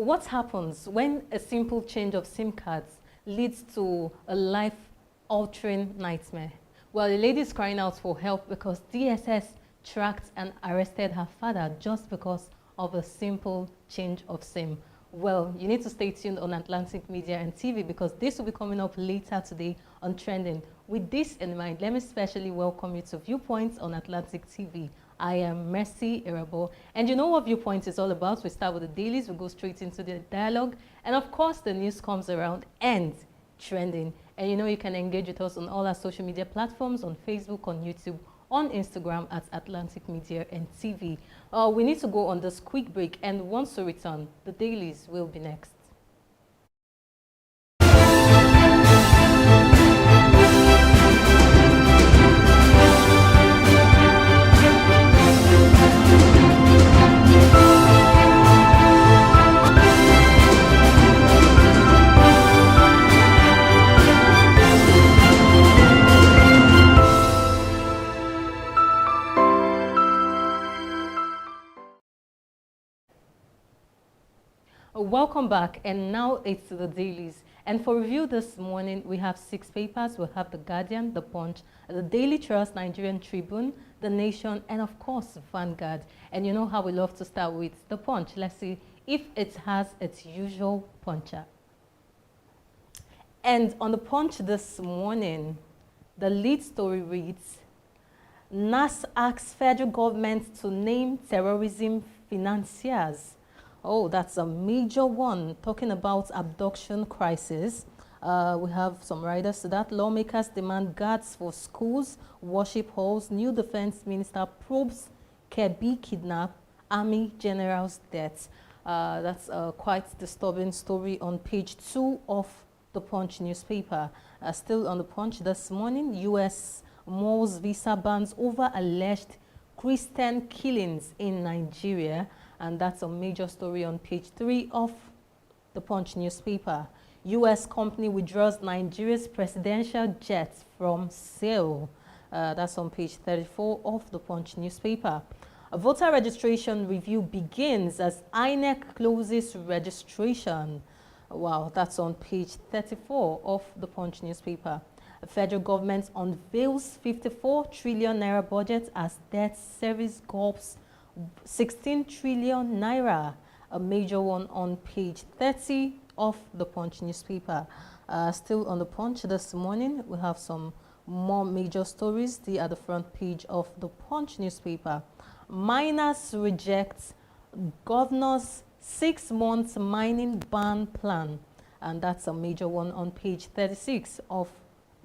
What happens when a simple change of SIM cards leads to a life-altering nightmare? Well, a lady is crying out for help because DSS tracked and arrested her father just because of a simple change of SIM. Well, you need to stay tuned on Atlantic Media and TV because this will be coming up later today on Trending. With this in mind, let me specially welcome you to Viewpoint on Atlantic TV. I am Mercy Irabo, and you know what Viewpoint is all about. We start with the dailies, we go straight into the dialogue, and of course the news comes around and trending. And you know you can engage with us on all our social media platforms, on Facebook, on YouTube, on Instagram at Atlantic Media and TV. We need to go on this quick break, and once we return, the dailies will be next. Welcome back, and now it's the dailies. And for review this morning, we have 6 papers. We have The Guardian, The Punch, The Daily Trust, Nigerian Tribune, The Nation, and of course, Vanguard. And you know how we love to start with The Punch. Let's see if it has its usual puncher. And on The Punch this morning, the lead story reads, NAS asks federal government to name terrorism financiers. Oh, that's a major one, talking about abduction crisis. We have some riders to that. Lawmakers demand guards for schools, worship halls. New defense minister probes Kebbi kidnap, army general's death. That's a quite disturbing story on page 2 of the Punch newspaper. Still on the Punch this morning, U.S. malls visa bans over alleged Christian killings in Nigeria. And that's a major story on page 3 of the Punch newspaper. U.S. company withdraws Nigeria's presidential jet from sale. That's on page 34 of the Punch newspaper. A voter registration review begins as INEC closes registration. Wow, that's on page 34 of the Punch newspaper. The federal government unveils 54 trillion naira budget as debt service gulps 16 trillion naira, a major one on page 30 of the Punch newspaper. Still on the Punch this morning, we have some more major stories. They are the front page of the Punch newspaper. Miners reject governor's 6-month mining ban plan, and that's a major one on page 36 of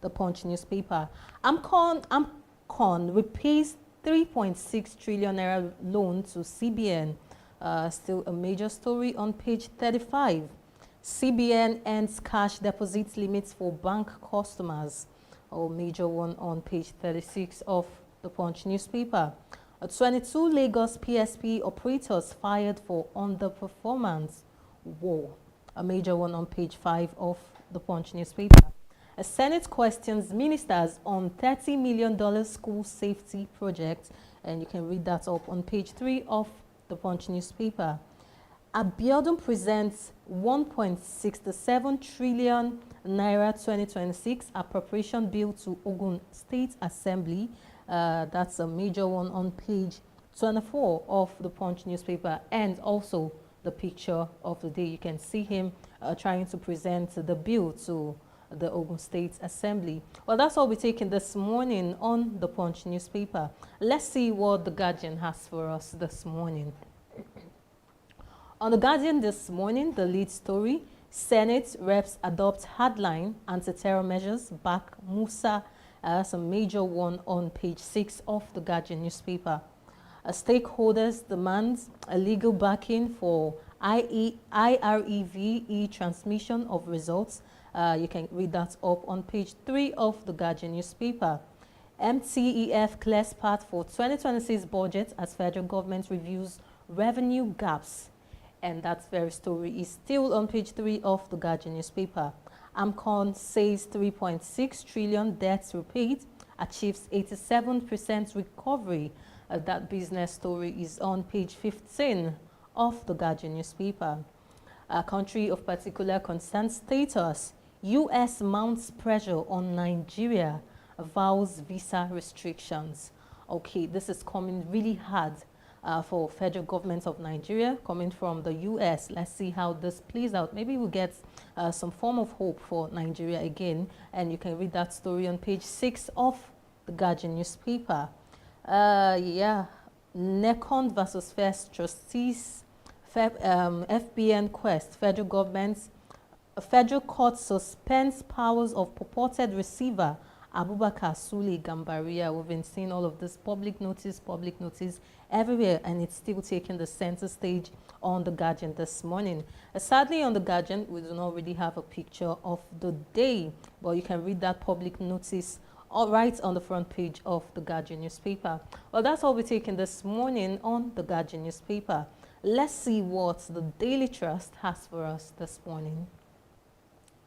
the Punch newspaper. AMCON repays 3.6 trillion naira loan to CBN. Still a major story on page 35. CBN ends cash deposit limits for bank customers. A major one on page 36 of the Punch newspaper. 22 Lagos PSP operators fired for underperformance. Whoa. A major one on page 5 of the Punch newspaper. A Senate questions ministers on $30 million school safety project, and you can read that up on page 3 of the Punch newspaper. Abiodun presents 1.67 trillion naira 2026 appropriation bill to Ogun State Assembly. That's a major one on page 24 of the Punch newspaper, and also the picture of the day. You can see him trying to present the bill to the Ogun State Assembly. Well, that's all we're taking this morning on the Punch newspaper. Let's see what the Guardian has for us this morning. On the Guardian this morning, the lead story, Senate reps adopt hardline anti-terror measures, back Musa. That's a major one on page 6 of the Guardian newspaper. Stakeholders demand a legal backing for IREV e-transmission of results. You can read that up on page 3 of the Guardian newspaper. MTEF clears path for 2026 budget as federal government reviews revenue gaps. And that very story is still on page 3 of the Guardian newspaper. AMCON says 3.6 trillion debts repaid, achieves 87% recovery. That business story is on page 15 of the Guardian newspaper. A country of particular concern status. U.S. mounts pressure on Nigeria, vows visa restrictions. Okay, this is coming really hard for federal government of Nigeria, coming from the U.S. Let's see how this plays out. Maybe we'll get some form of hope for Nigeria again, and you can read that story on page 6 of the Guardian newspaper. Yeah, NECON versus First Trustees, FBN Quest, federal government, a federal court suspends powers of purported receiver Abubakar Sule Gambaria. We've been seeing all of this public notice everywhere, and it's still taking the center stage on the Guardian this morning. Sadly, on the Guardian, we do not really have a picture of the day, but you can read that public notice right on the front page of the Guardian newspaper. Well, that's all we're taking this morning on the Guardian newspaper. Let's see what the Daily Trust has for us this morning.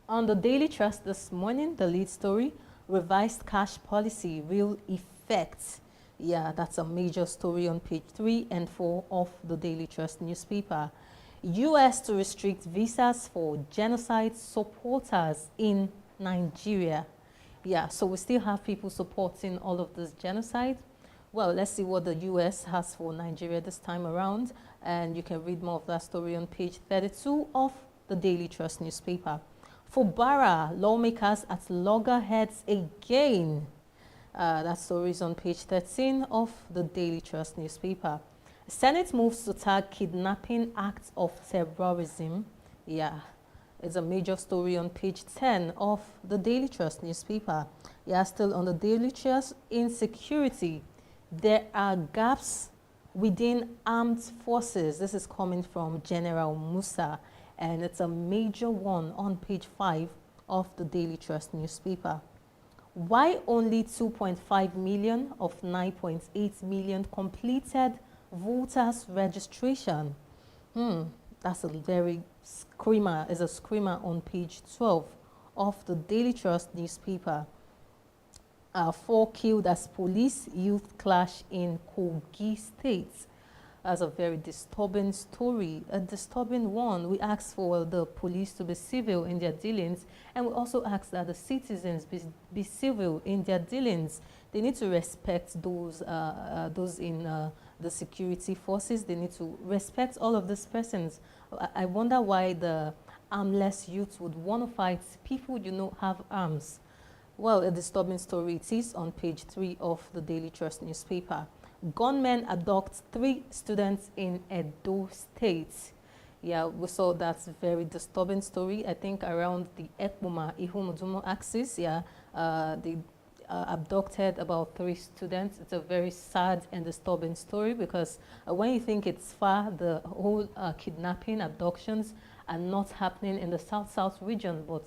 On the Daily Trust this morning, the lead story, revised cash policy, real effects. Yeah, that's a major story on page 3 and 4 of the Daily Trust newspaper. U.S. to restrict visas for genocide supporters in Nigeria. Yeah, so we still have people supporting all of this genocide. Well, let's see what the U.S. has for Nigeria this time around. And you can read more of that story on page 32 of the Daily Trust newspaper. For Bara, lawmakers at loggerheads again. That story is on page 13 of the Daily Trust newspaper. Senate moves to tag kidnapping acts of terrorism. Yeah, it's a major story on page 10 of the Daily Trust newspaper. Yeah, still on the Daily Trust, insecurity. There are gaps within armed forces. This is coming from General Musa, and it's a major one on page 5 of the Daily Trust newspaper. Why only 2.5 million of 9.8 million completed voters registration? That's a very screamer, is a screamer on page 12 of the Daily Trust newspaper. 4 killed as police youth clash in Kogi State. That's a very disturbing story, a disturbing one. We ask for the police to be civil in their dealings, and we also ask that the citizens be civil in their dealings. They need to respect those in the security forces. They need to respect all of these persons. I wonder why the armless youth would want to fight people have arms. Well, a disturbing story it is on page 3 of the Daily Trust newspaper. Gunmen abduct 3 students in Edo State. Yeah, we saw that very disturbing story, I think around the Ekpoma Ihumudumo axis. Yeah, they abducted about 3 students. It's a very sad and disturbing story because when you think it's far, the whole kidnapping, abductions are not happening in the South region, but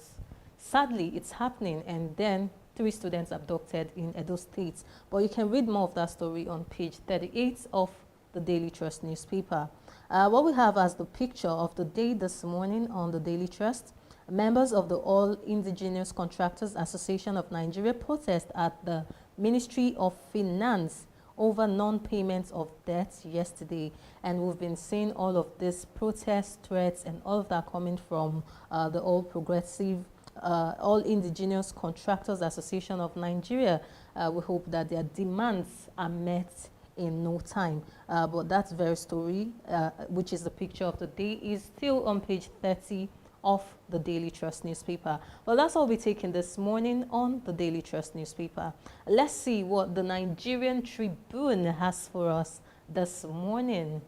sadly it's happening, and then 3 students abducted in Edo State. But you can read more of that story on page 38 of the Daily Trust newspaper. What we have as the picture of the day this morning on the Daily Trust, members of the All Indigenous Contractors Association of Nigeria protest at the Ministry of Finance over non-payment of debt yesterday. And we've been seeing all of this protest threats and all of that coming from the All Progressive All Indigenous Contractors Association of Nigeria. We hope that their demands are met in no time. But that very story, which is the picture of the day, is still on page 30 of the Daily Trust newspaper. Well, that's all we're taking this morning on the Daily Trust newspaper. Let's see what the Nigerian Tribune has for us this morning.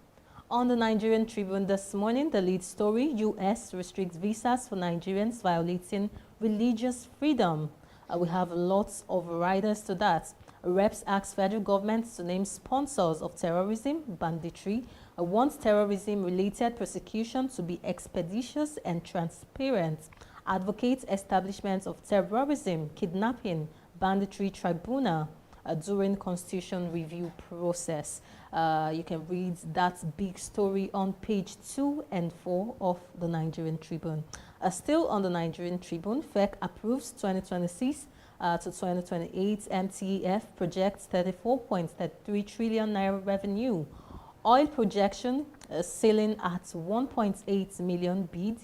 On the Nigerian Tribune this morning, the lead story, U.S. restricts visas for Nigerians violating religious freedom. We have lots of riders to that. Reps ask federal government to name sponsors of terrorism, banditry, wants terrorism-related prosecution to be expeditious and transparent, advocates establishment of terrorism, kidnapping, banditry tribunal during constitution review process. You can read that big story on page 2 and 4 of the Nigerian Tribune. Still on the Nigerian Tribune, FEC approves 2026 to 2028 MTEF projects 34.33 trillion naira revenue. Oil projection selling at 1.8 million bid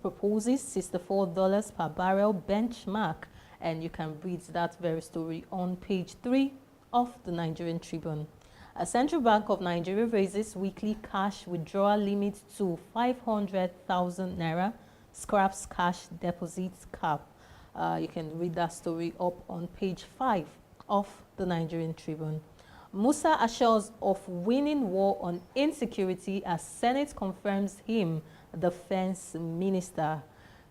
proposes $64 per barrel benchmark. And you can read that very story on page 3 of the Nigerian Tribune. A Central Bank of Nigeria raises weekly cash withdrawal limit to 500,000 naira, scraps cash deposits cap. You can read that story up on page 5 of the Nigerian Tribune. Musa assures of winning war on insecurity as Senate confirms him defense minister.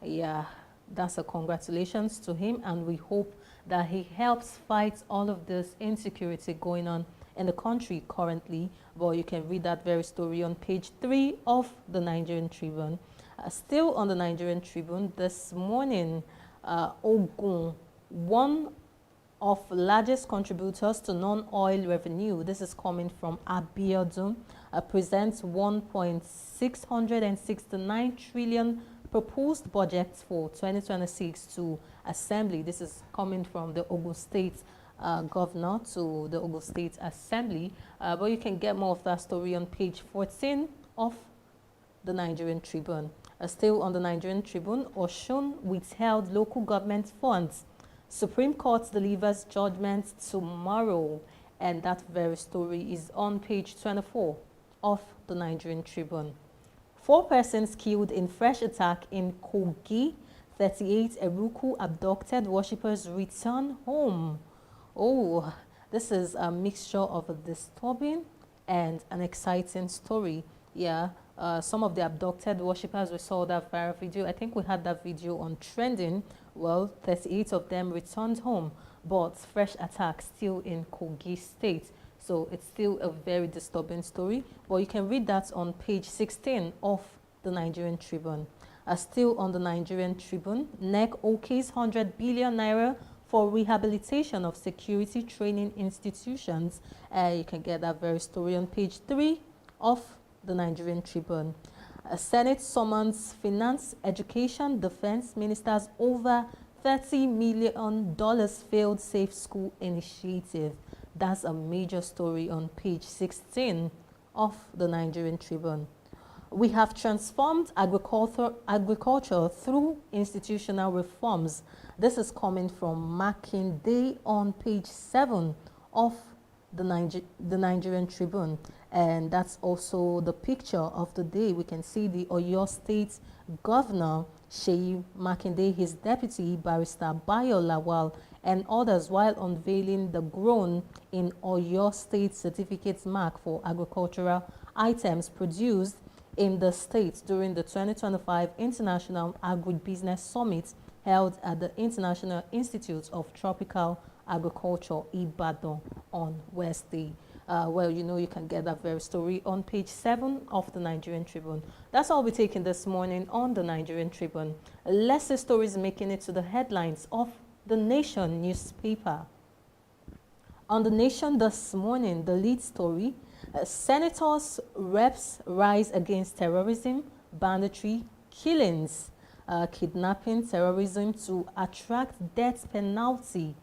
Yeah, that's a congratulations to him, and we hope that he helps fight all of this insecurity going on in the country currently. But you can read that very story on page 3 of the Nigerian Tribune. Still on the Nigerian Tribune this morning, Ogun, one of largest contributors to non-oil revenue, this is coming from Abiodun, presents 1.669 trillion proposed budget for 2026 to Assembly. This is coming from the Ogun State governor to the Ogun State Assembly. But you can get more of that story on page 14 of the Nigerian Tribune. Still on the Nigerian Tribune, Oshun withheld local government funds. Supreme Court delivers judgment tomorrow, and that very story is on page 24 of the Nigerian Tribune. 4 persons killed in fresh attack in Kogi. 38 Eruku abducted worshippers return home. Oh, this is a mixture of a disturbing and an exciting story. Yeah, some of the abducted worshippers, we saw that viral video. I think we had that video on trending. Well, 38 of them returned home, but fresh attacks still in Kogi State. So it's still a very disturbing story. But you can read that on page 16 of the Nigerian Tribune. Still on the Nigerian Tribune, NEC okays 100 billion naira for rehabilitation of security training institutions. You can get that very story on page 3 of the Nigerian Tribune. Senate summons finance, education, defense ministers over $30 million failed safe school initiative. That's a major story on page 16 of the Nigerian Tribune. We have transformed agriculture through institutional reforms. This is coming from Makinde on page 7 of the Nigerian Tribune. And that's also the picture of the day. We can see the Oyo State Governor, Sheyi Makinde, his deputy, Barrister Bayo Lawal, and others while unveiling the grown in Oyo State certificate mark for agricultural items produced in the state during the 2025 International Agribusiness Summit held at the International Institute of Tropical Agriculture, Ibadan, on Wednesday. Well, you know, you can get that very story on page 7 of the Nigerian Tribune. That's all we're taking this morning on the Nigerian Tribune. Let's see stories making it to the headlines of the Nation newspaper. On the Nation this morning, the lead story, senators, reps rise against terrorism, banditry, killings, kidnapping, terrorism to attract death penalty.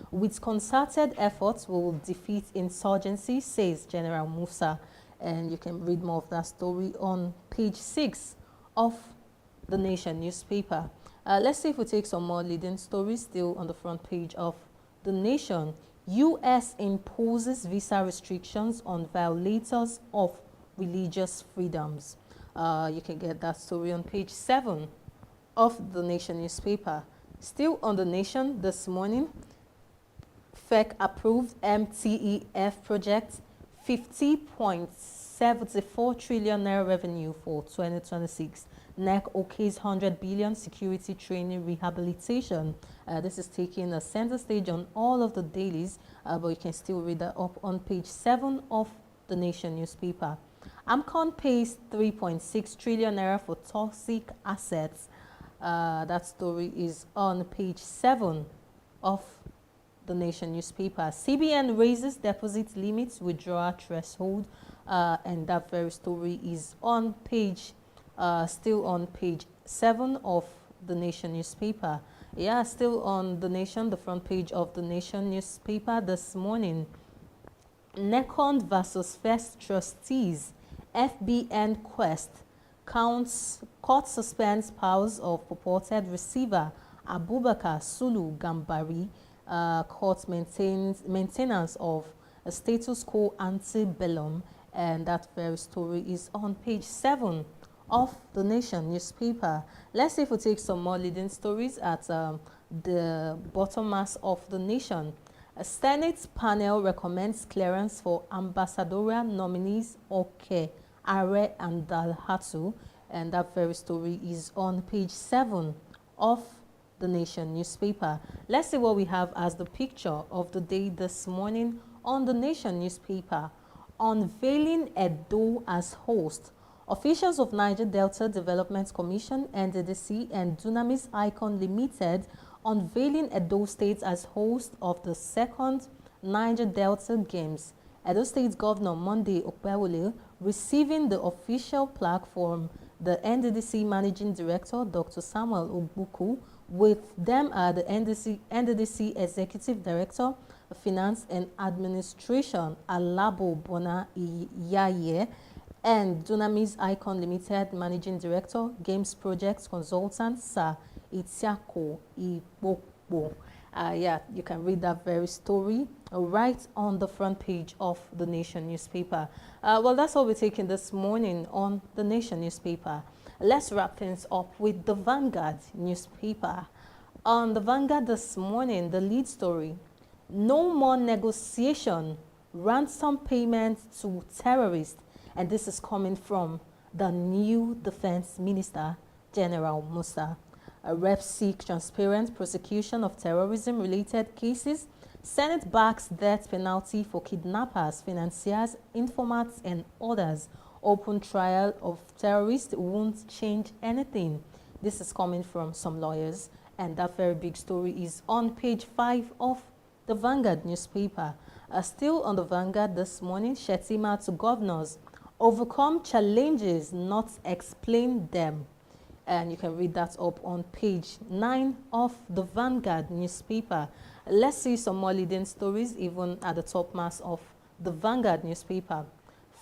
With concerted efforts, we will defeat insurgency, says General Musa. And you can read more of that story on page 6 of the Nation newspaper. Let's see if we take some more leading stories still on the front page of the Nation. U.S. imposes visa restrictions on violators of religious freedoms. You can get that story on page 7 of the Nation newspaper. Still on the Nation this morning, FEC approved MTEF project, 50.74 trillion naira revenue for 2026. NEC okays 100 billion security training rehabilitation. This is taking a center stage on all of the dailies, but you can still read that up on page 7 of the Nation newspaper. AMCON pays 3.6 trillion naira for toxic assets. That story is on page 7 of the Nation newspaper. CBN raises deposit limits, withdrawal threshold, and that very story is on page, still on page 7 of the Nation newspaper. Yeah, still on the Nation, the front page of the Nation newspaper this morning. NECON versus First Trustees. FBN quest. Court suspends powers of purported receiver Abubakar Sulu Gambari. Court maintenance of a status quo antebellum, and that very story is on page 7 of the Nation newspaper. Let's see if we take some more leading stories at the bottom mass of the Nation. A Senate panel recommends clearance for ambassadorial nominees Oke, Are and Dalhatu, and that very story is on page 7 of the Nation newspaper. Let's see what we have as the picture of the day this morning on the Nation newspaper. Unveiling Edo as host. Officials of Niger Delta Development Commission, NDDC, and Dunamis Icon Limited unveiling Edo State as host of the second Niger Delta Games. Edo State Governor Monday Okpewole receiving the official plaque from the NDDC Managing Director, Dr. Samuel Ogbuku. With them are the NDDC Executive Director, Finance and Administration, Alabo Bona Iyaye, and Dunamis Icon Limited Managing Director, Games Projects Consultant, Sir Itiako Ibokbo. Yeah, you can read that very story right on the front page of the Nation newspaper. Well, that's all we're taking this morning on the Nation newspaper. Let's wrap things up with the Vanguard newspaper. On the Vanguard this morning, the lead story, no more negotiation, ransom payment to terrorists. And this is coming from the new Defense Minister, General Musa. Reps seek transparent prosecution of terrorism-related cases. Senate backs death penalty for kidnappers, financiers, informants, and others. Open trial of terrorists won't change anything. This is coming from some lawyers, and that very big story is on page 5 of the Vanguard newspaper. Still on the Vanguard this morning, Shettima to governors. Overcome challenges, not explain them. And you can read that up on page 9 of the Vanguard newspaper. Let's see some more leading stories even at the top mass of the Vanguard newspaper.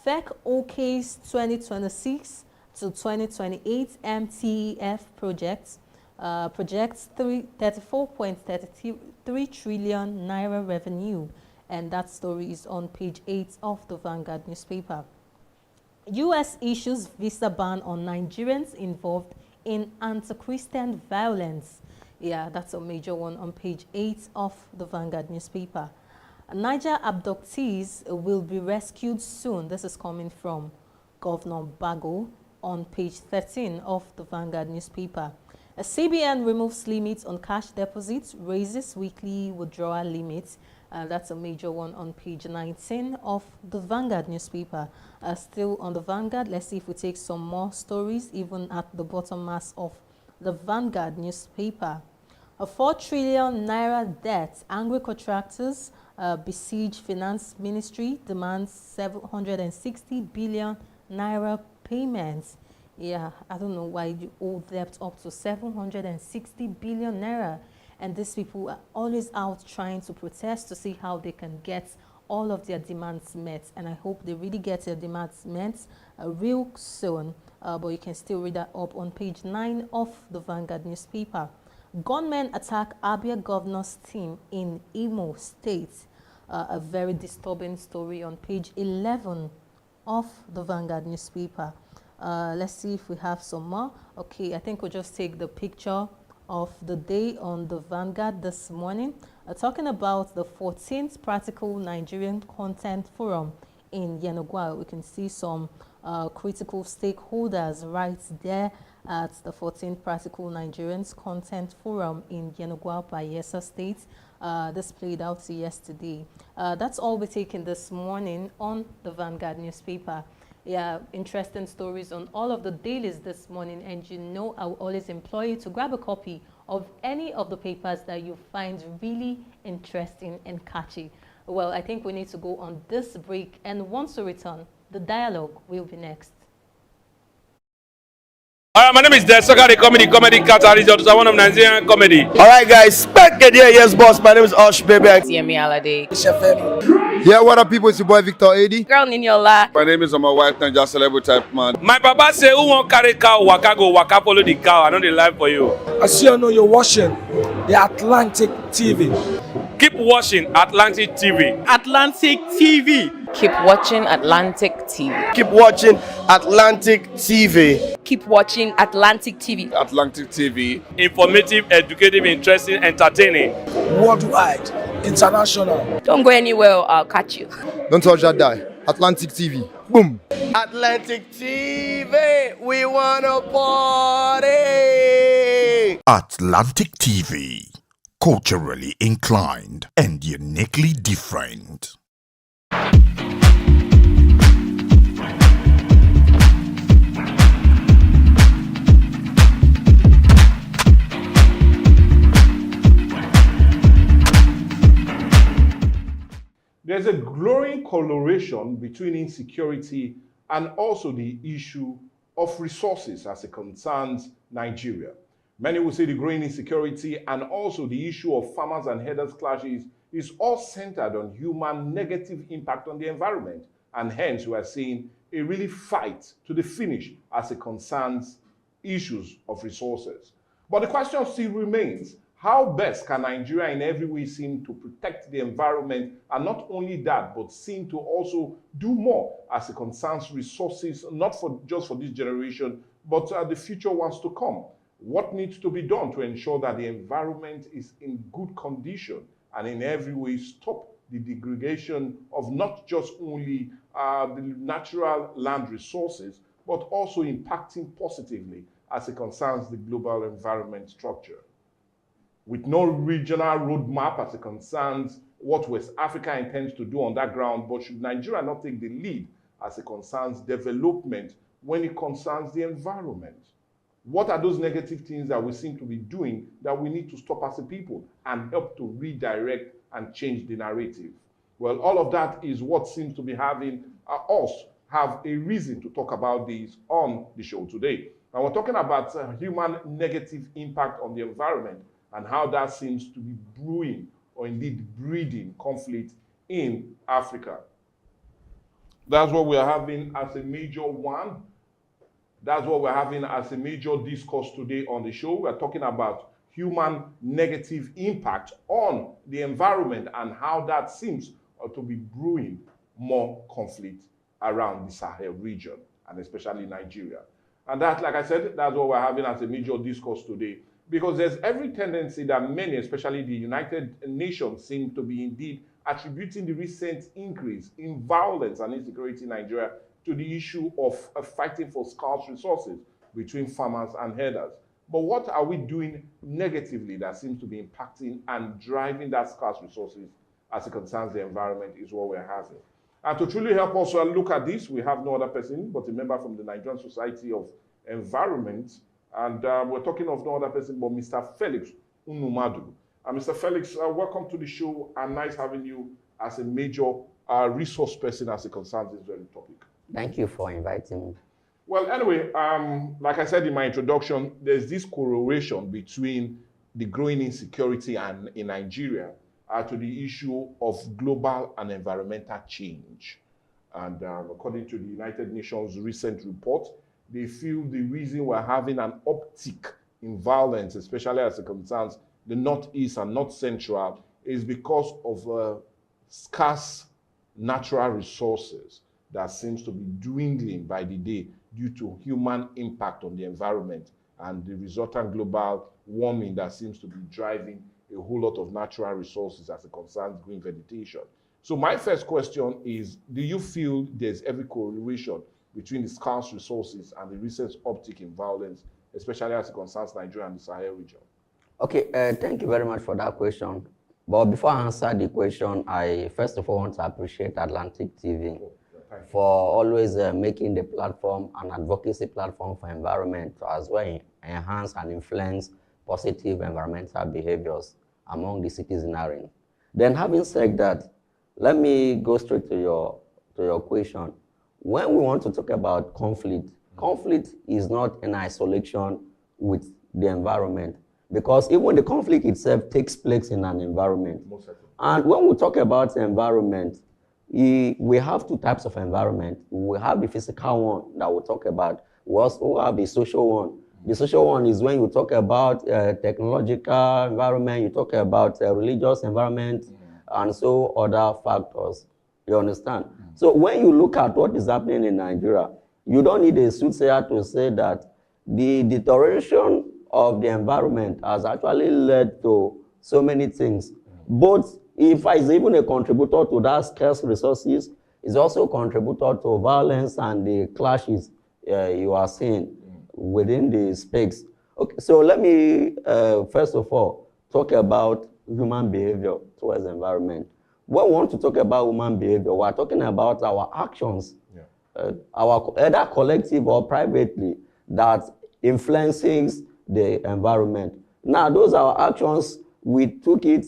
FEC OK's 2026 to 2028 MTEF projects projects 34.33 trillion naira revenue, and that story is on page 8 of the Vanguard newspaper. U.S. issues visa ban on Nigerians involved in anti-Christian violence. Yeah, that's a major one on page 8 of the Vanguard newspaper. Niger abductees will be rescued soon. This is coming from Governor Bago on page 13 of the Vanguard newspaper. A CBN removes limits on cash deposits, raises weekly withdrawal limits. That's a major one on page 19 of the Vanguard newspaper. Still on the Vanguard, let's see if we take some more stories even at the bottom mass of the Vanguard newspaper. A 4 trillion naira debt. Angry contractors besiege finance ministry, demands 760 billion naira payments. Yeah, I don't know why you owe debt up to 760 billion naira. And these people are always out trying to protest to see how they can get all of their demands met. And I hope they really get their demands met real soon. But you can still read that up on page 9 of the Vanguard newspaper. Gunmen attack Abia governor's team in Imo State. A very disturbing story on page 11 of the Vanguard newspaper. Let's see if we have some more. Okay, I think we'll just take the picture of the day on the Vanguard this morning, talking about the 14th Practical Nigerian Content Forum in Yenagoa. We can see some critical stakeholders right there at the 14th Practical Nigerians Content Forum in Yenagoa, Bayelsa State. This played out yesterday. That's all we're taking this morning on the Vanguard newspaper. Yeah, interesting stories on all of the dailies this morning, and you know I will always employ you to grab a copy of any of the papers that you find really interesting and catchy. Well, I think we need to go on this break, and once we return, the dialogue will be next. My name is Desoka, the comedy catalyst, one of Nigerian comedy. All right, guys, back again. Yes, boss. My name is Osh, baby. Yemi Alade. Yeah, what up, people? It's your boy Victor AD. Girl Niniola. My name is my wife, not just celebrity type man. My papa say, who won't carry cow, waka go, waka follow the cow. I know the life for you. I see you know you're watching the Atlantic TV. Keep watching Atlantic TV. Atlantic TV. Keep watching Atlantic TV. Keep watching Atlantic TV. Keep watching Atlantic TV. Atlantic TV. Informative, educative, interesting, entertaining. Worldwide, international. Don't go anywhere, I'll catch you. Don't touch that die. Atlantic TV. Boom. Atlantic TV. We wanna party. Atlantic TV. Culturally inclined and uniquely different. There's a growing correlation between insecurity and also the issue of resources as it concerns Nigeria. Many will say the growing insecurity and also the issue of farmers and herders clashes is all centered on human negative impact on the environment. And hence we are seeing a really fight to the finish as it concerns issues of resources. But the question still remains, how best can Nigeria in every way seem to protect the environment, and not only that, but seem to also do more as it concerns resources, not just for this generation, but the future ones to come? What needs to be done to ensure that the environment is in good condition and in every way stop the degradation of not just only the natural land resources, but also impacting positively as it concerns the global environment structure? With no regional roadmap as it concerns what West Africa intends to do on that ground, but should Nigeria not take the lead as it concerns development when it concerns the environment? What are those negative things that we seem to be doing that we need to stop as a people and help to redirect and change the narrative? Well, all of that is what seems to be having us have a reason to talk about this on the show today. And we're talking about human negative impact on the environment and how that seems to be brewing or indeed breeding conflict in Africa. That's what we're having as a major one. That's what we're having as a major discourse today on the show. We're talking about human negative impact on the environment and how that seems to be brewing more conflict around the Sahel region and especially Nigeria. And that, like I said, that's what we're having as a major discourse today, because there's every tendency that many, especially the United Nations, seem to be indeed attributing the recent increase in violence and insecurity in Nigeria to the issue of fighting for scarce resources between farmers and herders. But what are we doing negatively that seems to be impacting and driving that scarce resources as it concerns the environment is what we're having. And to truly help us look at this, we have no other person but a member from the Nigerian Society of Environment. And we're talking of no other person but Mr. Felix Unumadu. Mr. Felix, welcome to the show, and nice having you as a major resource person as it concerns this very topic. Thank you for inviting me. Well, anyway, like I said in my introduction, there's this correlation between the growing insecurity in Nigeria to the issue of global and environmental change. And according to the United Nations recent report, they feel the reason we're having an uptick in violence, especially as it concerns the Northeast and North Central, is because of scarce natural resources that seems to be dwindling by the day due to human impact on the environment and the resultant global warming that seems to be driving a whole lot of natural resources as it concerns green vegetation. So my first question is, do you feel there's every correlation between the scarce resources and the recent uptick in violence, especially as it concerns Nigeria and the Sahel region? Okay, thank you very much for that question. But before I answer the question, I first of all want to appreciate Atlantic TV for always making the platform an advocacy platform for environment to as well enhance and influence positive environmental behaviors among the citizenry. Then having said that, let me go straight to your question. When we want to talk about conflict, Conflict is not in isolation with the environment, because even the conflict itself takes place in an environment. Most certainly. And when we talk about environment, we have two types of environment. We have the physical one that we talk about. We also have the social one. The social one is when you talk about technological environment, you talk about religious environment, and so other factors. You understand? So when you look at what is happening in Nigeria, you don't need a soothsayer to say that the deterioration of the environment has actually led to so many things. Both, if it's even a contributor to that scarce resources, it's also a contributor to violence and the clashes you are seeing within the space. Okay, so let me first of all talk about human behavior towards the environment. When we want to talk about human behavior, we're talking about our actions, our either collective or privately, that influences the environment. Now, those are our actions. We took it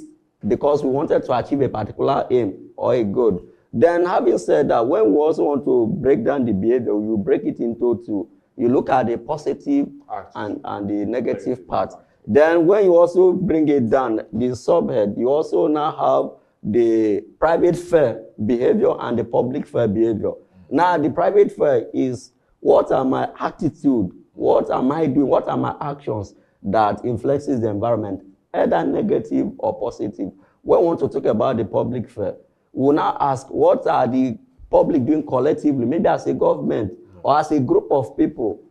because we wanted to achieve a particular aim or a goal. Then, having said that, when we also want to break down the behavior, you break it into two. You look at the positive and the negative part. Then when you also bring it down, the subhead, you also now have the private fair behavior and the public fair behavior. Now, the private fair is, what are my attitude? What am I doing? What are my actions that influences the environment, either negative or positive? When we want to talk about the public fair, we will now ask, what are the public doing collectively, maybe as a government or as a group of people?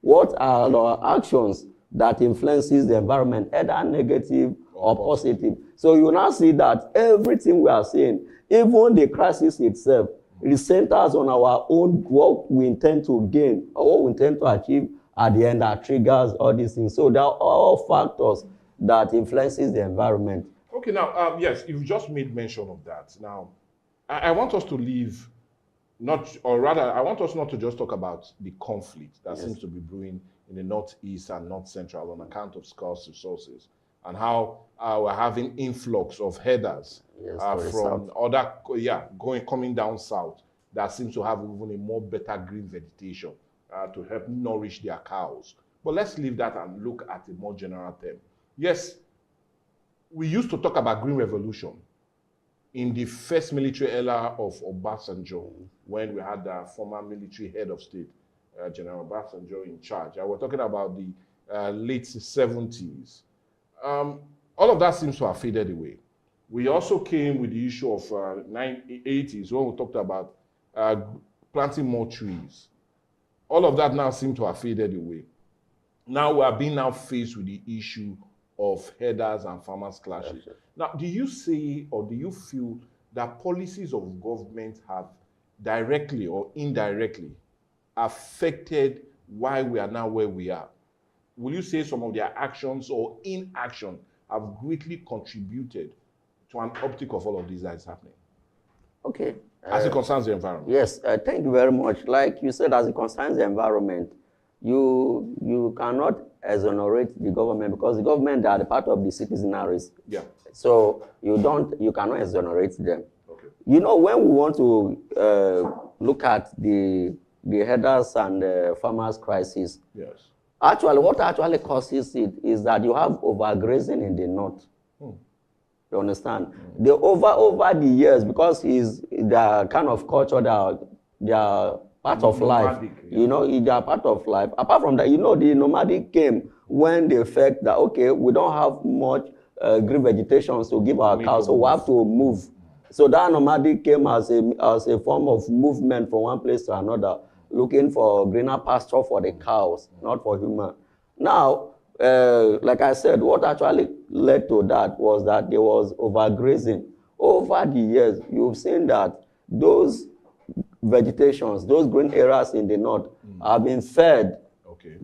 What are our actions that influences the environment, either negative or positive? So you now see that everything we are seeing, even the crisis itself, it centers on our own, what we intend to gain or what we intend to achieve at the end that triggers all these things. So they are all factors that influences the environment. Okay, now, yes, you've just made mention of that. Now, I want us to leave, I want us not to just talk about the conflict that seems to be brewing in the Northeast and North Central on account of scarce resources, and how we're having influx of headers from other, coming down south that seems to have even a more better green vegetation to help nourish their cows. But let's leave that and look at a more general term. Yes, we used to talk about green revolution in the first military era of Obasanjo, when we had the former military head of state, General Obasanjo, in charge. We're talking about the late 70s. All of that seems to have faded away. We also came with the issue of 80s when we talked about planting more trees. All of that now seems to have faded away. Now we are being faced with the issue of headers and farmers' clashes. Now, do you see or do you feel that policies of government have directly or indirectly affected why we are now where we are? Will you say some of their actions or inaction have greatly contributed to an optic of all of these that is happening? Okay. As it concerns the environment. Yes, thank you very much. Like you said, as it concerns the environment, you cannot exonerate the government, because the government are the part of the citizenry. Yeah. So you cannot exonerate them. Okay. You know, when we want to look at the headers and the farmers' crisis, yes. Actually, what actually causes it is that you have overgrazing in the north. You understand? The over the years, because it's the kind of culture that they are part of life. You know, they are part of life. Apart from that, you know, the nomadic came when they felt that, okay, we don't have much green vegetation to give our cows, so we have to move. So that nomadic came as a form of movement from one place to another, looking for greener pasture for the cows, not for human. Now, like I said, what actually led to that was that there was overgrazing. Over the years, you've seen that those vegetations, those green areas in the north have been fed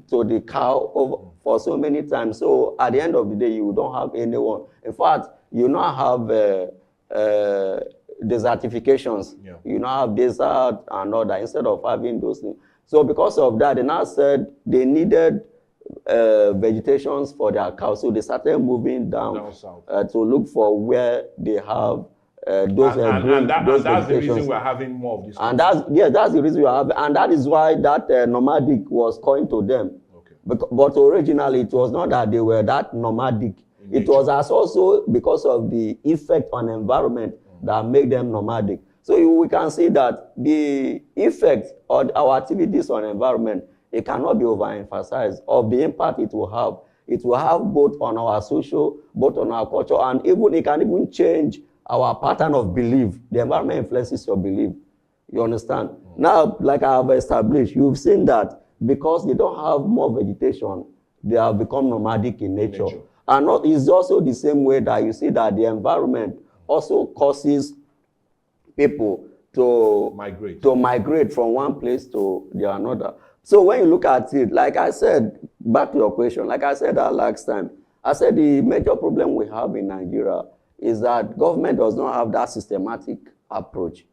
to the cow for so many times. So at the end of the day, you don't have anyone. In fact, you now have desertifications. Yeah. You now have desert and all that instead of having those things. So because of that, they now said they needed vegetations for their cows. So they started moving down south to look for where they have those that's the vegetations. reason we're having more of this. And that's the reason we have, and that is why that nomadic was coined to them. Okay. But originally it was not that they were that nomadic. It was as also because of the effect on environment that made them nomadic. So we can see that the effect of our activities on environment, it cannot be overemphasized, of the impact it will have. It will have both on our social, both on our culture, and even it can even change our pattern of belief. The environment influences your belief. You understand? Now, like I have established, you've seen that because they don't have more vegetation, they have become nomadic in nature. And it's also the same way that you see that the environment also causes people to migrate from one place to the another. So when you look at it, like I said, back to your question, like I said that last time, I said the major problem we have in Nigeria is that government does not have that systematic approach.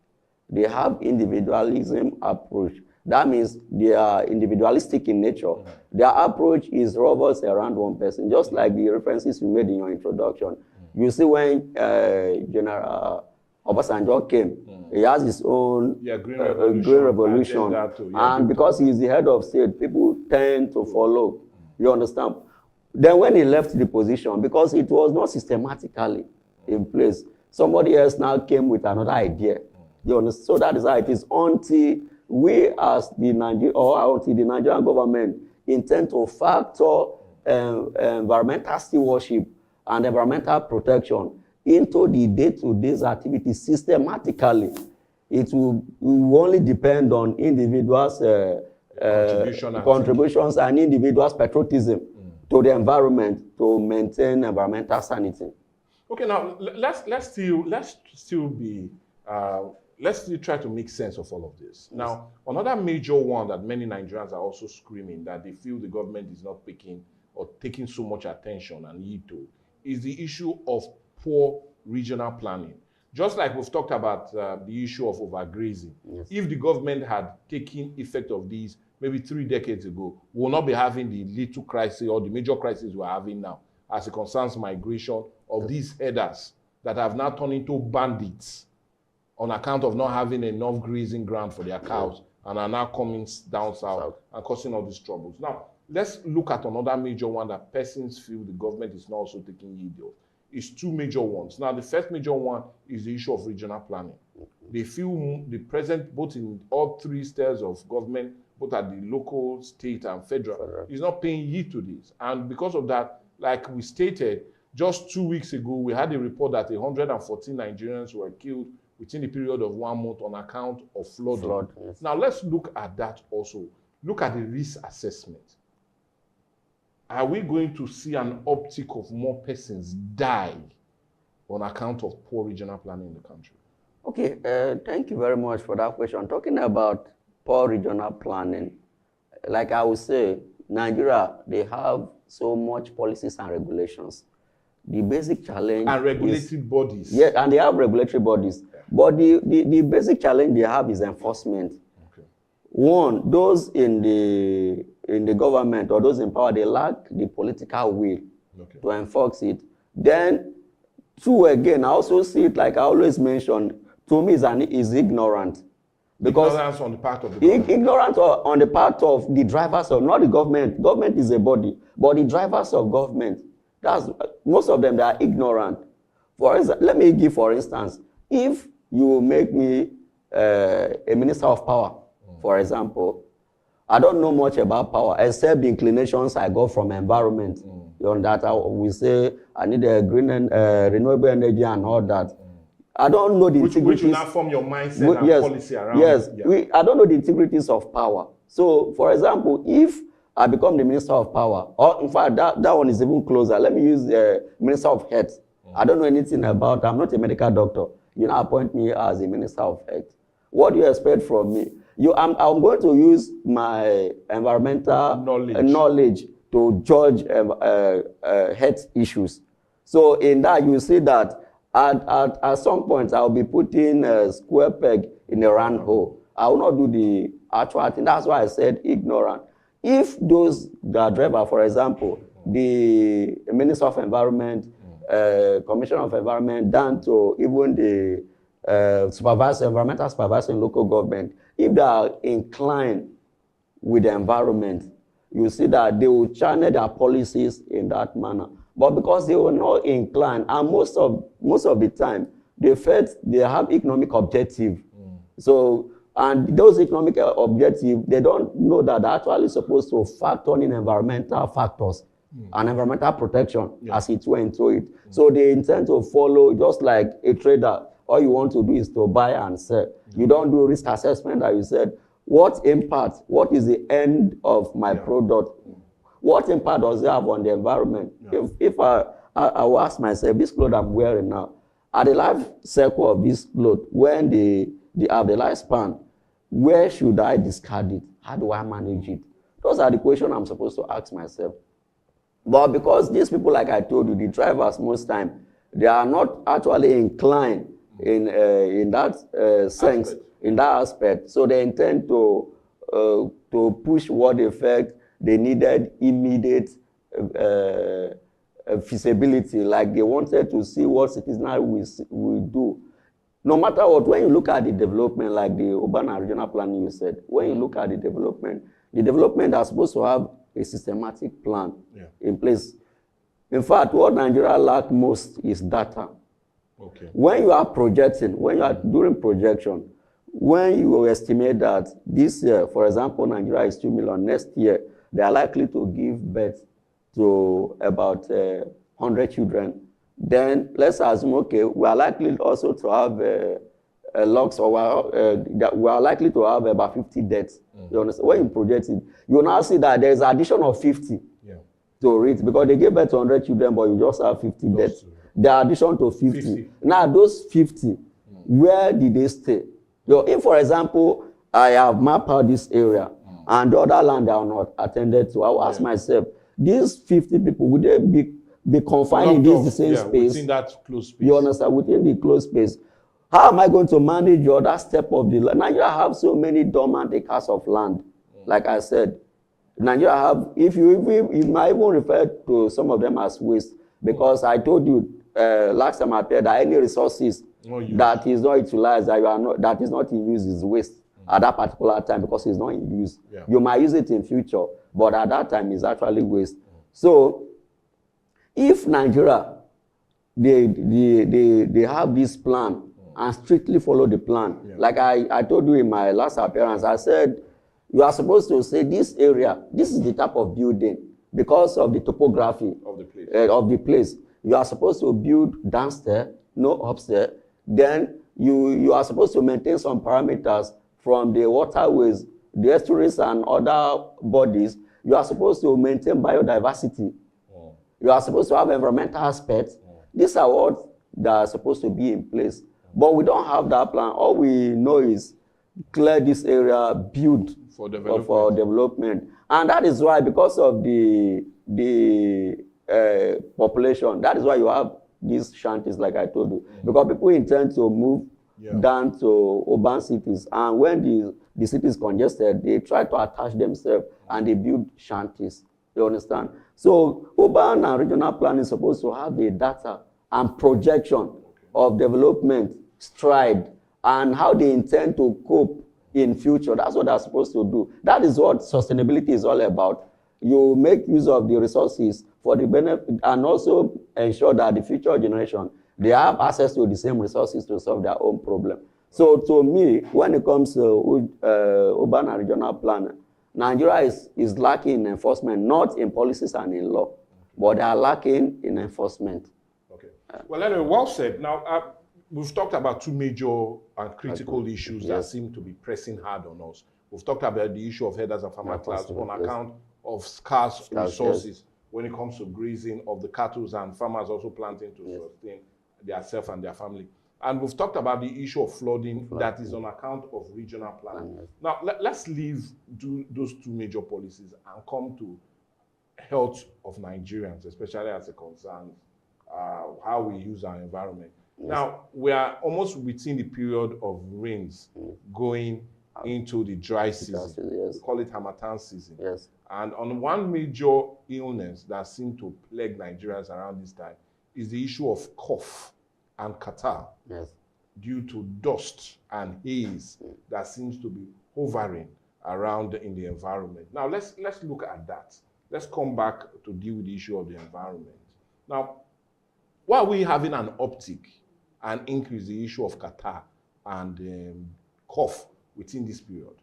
They have individualism approach. That means they are individualistic in nature. Their approach is revolves around one person, just like the references you made in your introduction. You see when General Obasanjo came, he has his own Green Revolution. And because he is the head of state, people tend to follow. You understand? Then when he left the position, because it was not systematically in place, somebody else now came with another idea. You understand? So that is how it is until we as the Nigerian government intend to factor environmental stewardship and environmental protection into the day-to-day activities systematically. It will only depend on individuals' contributions and individuals' patriotism to the environment to maintain environmental sanity. Okay, now let's still try to make sense of all of this. Yes. Now, another major one that many Nigerians are also screaming that they feel the government is not picking or taking so much attention and heed to is the issue of poor regional planning. Just like we've talked about the issue of overgrazing. Yes. If the government had taken effect of these maybe 3 decades ago, we will not be having the little crisis or the major crisis we're having now as it concerns migration of these herders that have now turned into bandits on account of not having enough grazing ground for their cows and are now coming down south and causing all these troubles. Now, let's look at another major one that persons feel the government is not also taking heed of. It's 2 major ones. Now, the first major one is the issue of regional planning. They feel the present, both in all 3 tiers of government, both at the local, state, and federal, is not paying heed to this. And because of that, like we stated, just 2 weeks ago, we had a report that 114 Nigerians were killed within the period of 1 month on account of flooding. Yes. Now, let's look at that also. Look at the risk assessment. Are we going to see an uptick of more persons die on account of poor regional planning in the country? Okay, thank you very much for that question. Talking about poor regional planning, like I would say, Nigeria, they have so much policies and regulations. The basic challenge and regulatory bodies. Yeah, and they have regulatory bodies. Yeah. But the basic challenge they have is enforcement. Okay. One, those in the government or those in power, they lack the political will to enforce it. Then, 2, again, I also see it, like I always mention, to me is ignorant. Because ignorance on the part of the government. Ignorance on the part of the drivers of, not the government. Government is a body, but the drivers of government. Most of them, they are ignorant. For instance, let me give, for instance, if you make me a minister of power, for example, I don't know much about power except the inclinations I got from environment. You know, that we say I need a green and renewable energy and all that. I don't know the integrities. Which will not form your mindset and policy around. Yes, I don't know the integrities of power. So, for example, if I become the minister of power, or in fact, that one is even closer. Let me use the minister of health. I don't know anything about, I'm not a medical doctor. You now appoint me as a minister of health. What do you expect from me? I'm going to use my environmental knowledge to judge health issues. So in that, you see that at some point, I'll be putting a square peg in a round hole. I will not do the actual thing. That's why I said ignorant. If those that driver, for example, the Minister of Environment, Commissioner of Environment down to even the environmental supervisor in local government, if they are inclined with the environment, you see that they will channel their policies in that manner. But because they were not inclined, and most of the time, they felt they have economic objective. So, and those economic objectives, they don't know that they're actually supposed to factor in environmental factors and environmental protection as it went into it. So they intend to follow, just like a trader, all you want to do is to buy and sell. You don't do risk assessment that you said, what impact, what is the end of my product? What impact does it have on the environment? If I will ask myself, this clothes I'm wearing now, at the life cycle of this clothes, when they have the lifespan, where should I discard it? How do I manage it? Those are the questions I'm supposed to ask myself. But because these people, like I told you, the drivers most time, they are not actually inclined in that sense, in that aspect. So they intend to push what they felt they needed immediate feasibility, like they wanted to see what citizens will do. No matter what, when you look at the development, like the urban and regional planning you said, when you look at the development is supposed to have a systematic plan in place. In fact, what Nigeria lacks most is data. Okay. When you are projecting, when you are doing projection, when you estimate that this year, for example, Nigeria is 2 million, next year, they are likely to give birth to about 100 children, then let's assume, okay, we are likely also to have logs, or we are likely to have about 50 deaths. You understand? When you project it, you now see that there is addition of 50 to it, because they gave birth to 100 children, but you just have 50 deaths. The addition to 50. Now, those 50, where did they stay? If, for example, I have mapped out this area, and the other land are not attended to, I will ask myself, these 50 people, would they be confined in the same space? Within that closed space. You understand? Within the closed space. How am I going to manage the other step of the land? Nigeria have so many dormant acres of land. Like I said, Nigeria have, if you might even refer to some of them as waste, because I told you last time I appeared that any resources that is not utilized, that is not in use is waste at that particular time, because it's not in use. You might use it in future, but at that time it's actually waste. So if Nigeria, they have this plan and strictly follow the plan, like I told you in my last appearance, I said, you are supposed to say this area, this is the type of building, because of the topography of the place. You are supposed to build downstairs, no upstairs. Then you are supposed to maintain some parameters from the waterways, the estuaries and other bodies. You are supposed to maintain biodiversity. You are supposed to have environmental aspects. These are what that are supposed to be in place. But we don't have that plan. All we know is clear this area, build for development. And that is why, because of the population, that is why you have these shanties, like I told you. Because people intend to move down to urban cities. And when the city is congested, they try to attach themselves and they build shanties. You understand? So urban and regional planning is supposed to have the data and projection of development, stride, and how they intend to cope in future. That's what they're supposed to do. That is what sustainability is all about. You make use of the resources for the benefit, and also ensure that the future generation, they have access to the same resources to solve their own problem. So to me, when it comes to urban and regional planning, Nigeria is lacking in enforcement, not in policies and in law, but they are lacking in enforcement. Okay. Well, anyway, well said. Now, we've talked about two major and critical issues that seem to be pressing hard on us. We've talked about the issue of herders and farmer class on account of scarce resources when it comes to grazing of the cattle, and farmers also planting to sustain themselves and their family. And we've talked about the issue of flooding that is on account of regional planning. Now, let's leave those two major policies and come to health of Nigerians, especially as it concerns how we use our environment. Now, we are almost within the period of rains going into the dry season. We call it Harmattan season. And on one major illness that seems to plague Nigerians around this time is the issue of cough and catarrh due to dust and haze that seems to be hovering around in the environment. Now, let's look at that. Let's come back to deal with the issue of the environment. Now, why are we having an uptick and increase the issue of catarrh and cough within this period?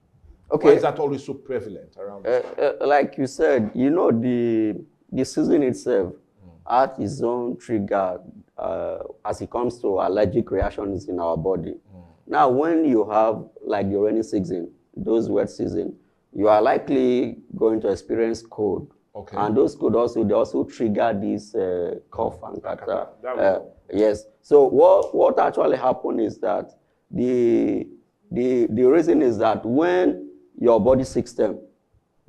Okay. Why is that always so prevalent around this time? Like you said, you know, the season itself has its own trigger as it comes to allergic reactions in our body. Now, when you have like the rainy season, those wet season, you are likely going to experience cold. Okay. And those could also, they also trigger this cough and catarrh. Yes. So what actually happened is that the reason is that when your body system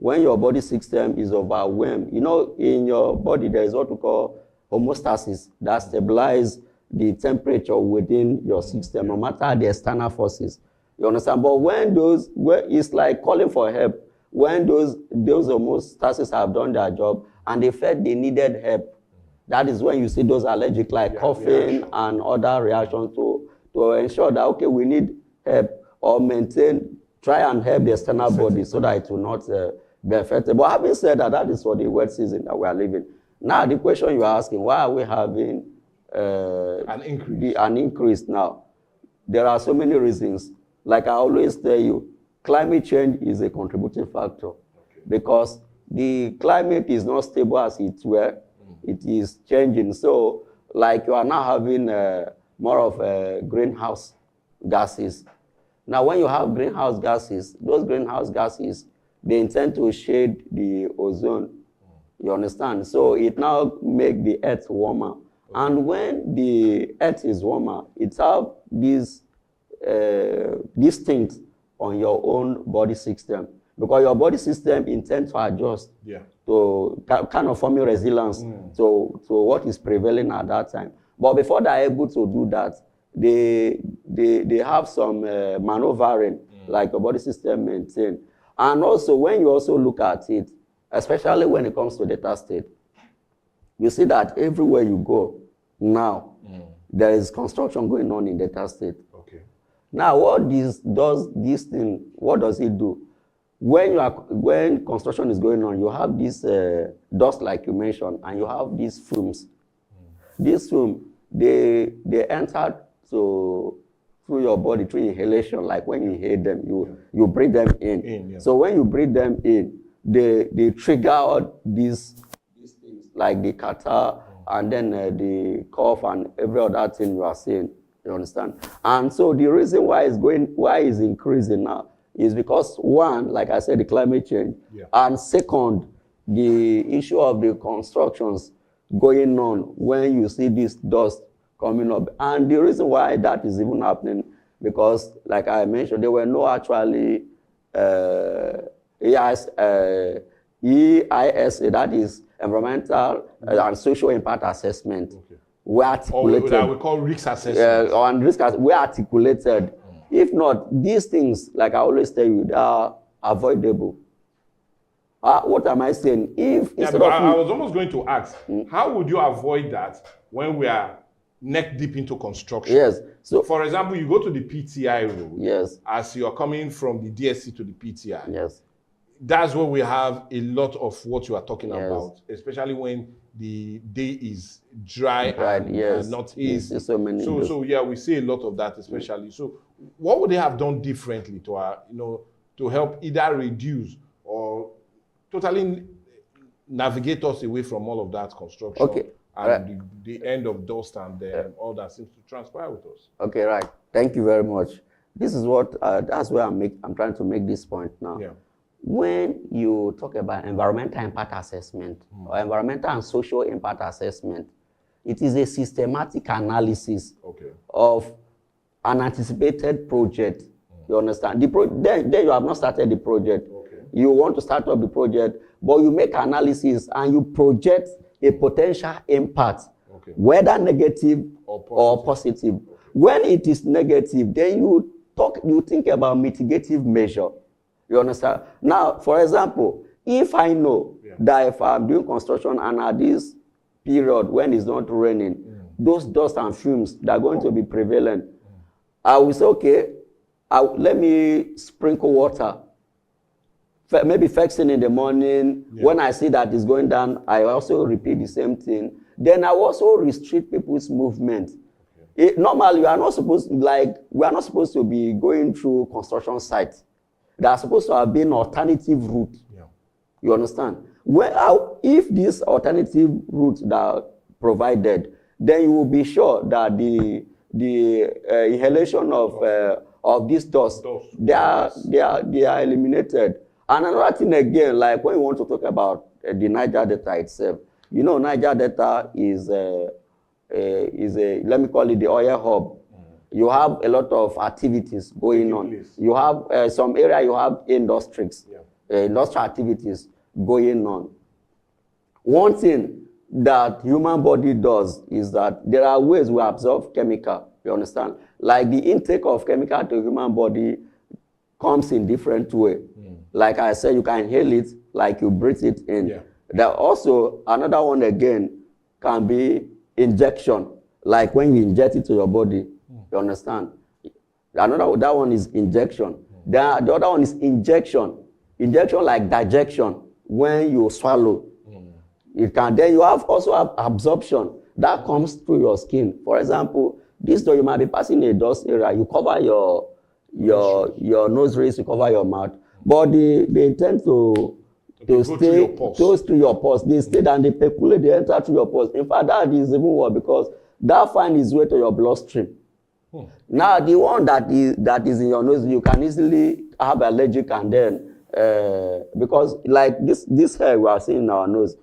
is overwhelmed, you know, in your body there is what we call homeostasis that stabilizes the temperature within your system, no matter the external forces. You understand? But when it's like calling for help, when those homeostasis have done their job and they felt they needed help, that is when you see those allergic like coughing and other reactions to ensure that, okay, we need help or try and help the external body so that it will not be affected. But having said that, that is for the wet season that we are living. Now, the question you are asking, why are we having an increase now? There are so many reasons. Like I always tell you, climate change is a contributing factor because the climate is not stable as it were. It is changing. So, like you are now having more of greenhouse gases. Now, when you have greenhouse gases, those greenhouse gases, they intend to shade the ozone. You understand? So it now makes the earth warmer. And when the earth is warmer, it has these things on your own body system. Because your body system intends to adjust to kind of forming resilience to what is prevailing at that time. But before they are able to do that, they have some maneuvering, like your body system maintain. And also, when you also look at it, especially when it comes to data state, you see that everywhere you go now, there is construction going on in data state. Okay. Now, what does it do? When construction is going on, you have this dust, like you mentioned, and you have these fumes. These fumes, they enter through your body through inhalation. Like when you inhale them, you breathe them in. So when you breathe them in, they trigger all these things like the catarrh and then the cough and every other thing you are saying. You understand? And so the reason why it's increasing now is because, one, like I said, the climate change, and second, the issue of the constructions going on when you see this dust coming up. And the reason why that is even happening, because, like I mentioned, there were no actually EISA, that is environmental and social impact assessment. We articulated. That we call risk assessment. And risk we articulated. If not, these things, like I always tell you, they are avoidable. What am I saying? I was almost going to ask, how would you avoid that when we are neck deep into construction? Yes. So, for example, you go to the PTI road. Yes. As you are coming from the DSC to the PTI. Yes. That's where we have a lot of what you are talking about, especially when the day is dry and not hazy. So yeah, we see a lot of that, especially. So what would they have done differently to help either reduce or totally navigate us away from all of that construction? Okay. And the end of dust and all that seems to transpire with us. Okay, right. Thank you very much. This is what that's where I'm trying to make this point now. Yeah. When you talk about environmental impact assessment or environmental and social impact assessment, it is a systematic analysis of an anticipated project. You understand? Then you have not started the project. You want to start up the project, but you make analysis and you project a potential impact, whether negative or positive. When it is negative, then you think about mitigative measure. You understand? Now, for example, if I know that if I'm doing construction and at this period when it's not raining, those dust and fumes that are going to be prevalent. I will say, okay, let me sprinkle water. Maybe first thing in the morning. When I see that it's going down, I also repeat the same thing. Then I also restrict people's movement. Normally, we are not supposed to be going through construction sites. There are supposed to have been alternative route. You understand? If these alternative routes that are provided, then you will be sure that the inhalation of this dust, they are eliminated. And another thing again, like when you want to talk about the Niger Delta itself, you know, Niger Delta is a let me call it the oil hub. You have a lot of activities going on. You have some area, you have industries, industrial activities going on. One thing that human body does is that there are ways we absorb chemical, you understand? Like the intake of chemical to human body comes in different way. Like I said, you can inhale it, like you breathe it in. There also, another one again can be injection, like when you inject it to your body, you understand? That one is injection. The other one is injection. Injection like digestion, when you swallow. Then you also have absorption that comes through your skin. For example, you might be passing a dust area, you cover your nose rings, you cover your mouth, but they tend to stay close to your pores. They stay and they percolate, they enter through your pores. In fact, that is even worse because that finds its way to your bloodstream. Now, the one that is in your nose, you can easily have allergic, and then because like this hair we are seeing in our nose,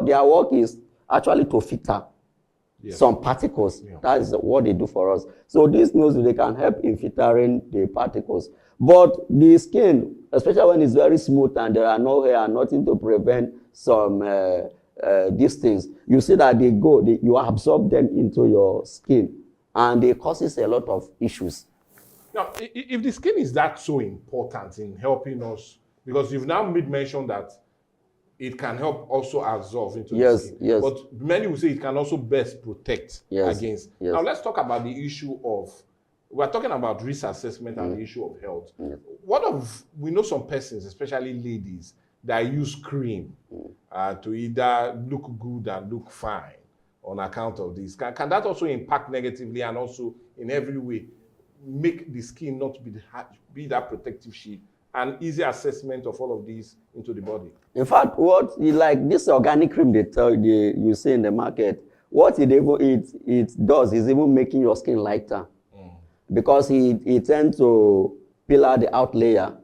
their work is actually to filter some particles. That is what they do for us. So these nose, they can help in filtering the particles. But the skin, especially when it's very smooth and there are no hair, nothing to prevent some these things, you see that you absorb them into your skin, and it causes a lot of issues. Now, if the skin is that so important in helping us, because you've now made mention that it can help also absorb into the skin. Yes. But many will say it can also best protect against. Now, let's talk about the issue of, we're talking about risk assessment and the issue of health. We know some persons, especially ladies, that use cream to either look good and look fine on account of this. Can that also impact negatively and also in every way make the skin not be that protective shield and easy assessment of all of these into the body? In fact, like this organic cream you see in the market, what it does is even making your skin lighter. Because it tends to peel out the out layer,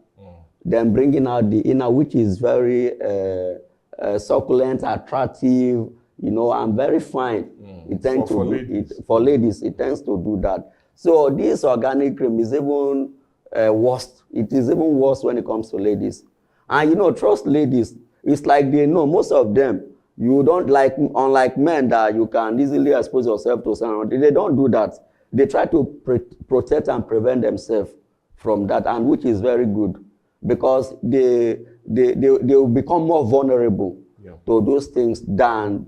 then bringing out the inner, which is very succulent, attractive, and very fine. It tends for ladies, it tends to do that. So this organic cream is even worse. It is even worse when it comes to ladies. And trust ladies, it's like they know, most of them, you don't like, unlike men that you can easily expose yourself to someone, they don't do that. They try to protect and prevent themselves from that, and which is very good, because they will become more vulnerable to those things than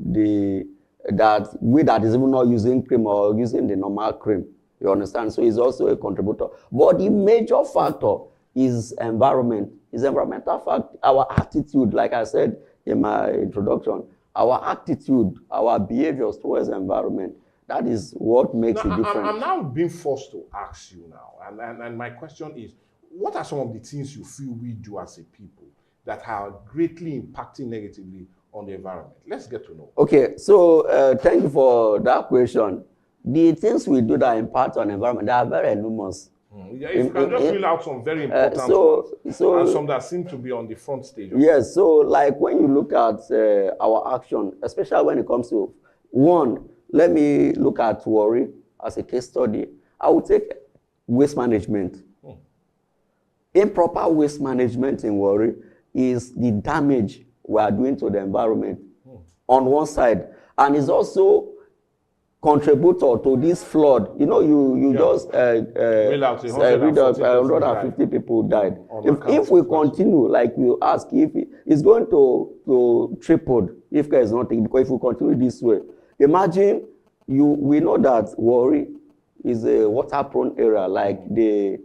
that is even not using cream or using the normal cream. You understand? So it's also a contributor. But the major factor is environment. It's environmental factor. Our attitude, like I said in my introduction, our attitude, our behaviors towards environment. That is what makes it different. I'm now being forced to ask you now, and my question is, what are some of the things you feel we do as a people that are greatly impacting negatively on the environment? Let's get to know. Okay, so thank you for that question. The things we do that impact on the environment, they are very enormous. If you can just reel out some very important ones, and some that seem to be on the front stage. Yes, so like when you look at our action, especially when it comes to one, let me look at worry as a case study. I would take waste management. Improper waste management in worry is the damage we are doing to the environment on one side, and is also contributor to this flood. You just read out 150 people died. If we continue, like you ask, if it's going to triple if there is nothing, because if we continue this way, imagine we know that Warri is a water-prone area. Like you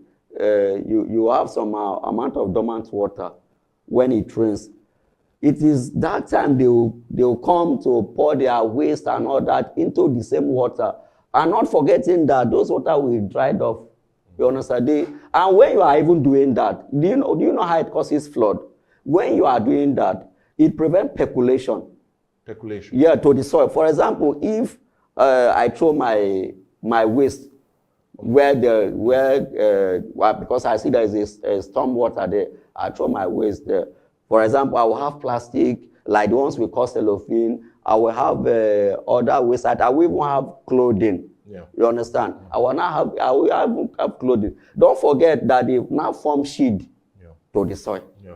have some amount of dormant water when it rains. It is that time they will come to pour their waste and all that into the same water, and not forgetting that those water will dry off. You understand? And when you are even doing that, do you know how it causes flood? When you are doing that, it prevents percolation. Percolation. Yeah, to the soil. For example, if I throw my waste because I see there is a storm water there, I throw my waste there. For example, I will have plastic, like the ones we call cellophane. I will have other waste. I will even have clothing. Yeah. You understand? I will have clothing. Don't forget that they now form shade to the soil. Yeah.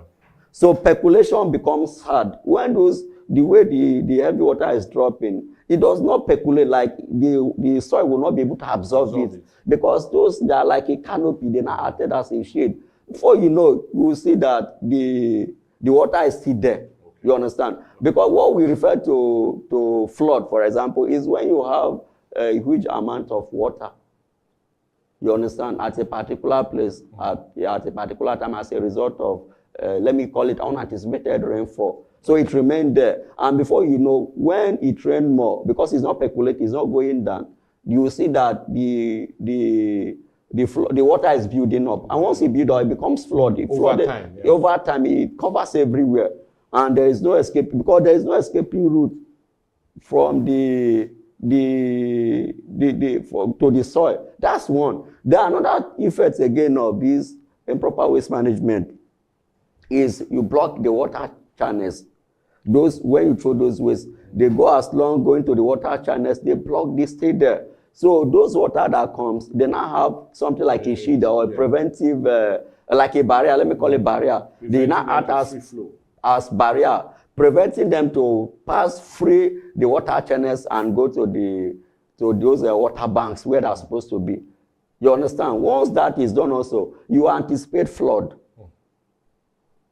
So percolation becomes hard. When the way the heavy water is dropping, it does not percolate, like the soil will not be able to absorb it. Because they are like a canopy, they're not acted as a shade. Before you know, you will see that the water is still there. Okay. You understand? Because what we refer to flood, for example, is when you have a huge amount of water. You understand? At a particular place, at a particular time, as a result of, let me call it unanticipated rainfall. So it remained there. And before you know, when it rained more, because it's not percolating, it's not going down, you will see that the water is building up. And once it builds up, it becomes flooded. Over time, yeah. Over time, it covers everywhere. And there is no escape, because there is no escaping route from to the soil. That's one. There are another effects again of this improper waste management is you block the water channels. When you throw those waste, they go as long going to the water channels, they block, they stay there. So those water that comes, they now have something like a shield or a preventive, like a barrier, let me call it barrier. They now act as barrier, preventing them to pass free the water channels and go to those water banks where they're supposed to be. You understand? Once that is done also, you anticipate flood.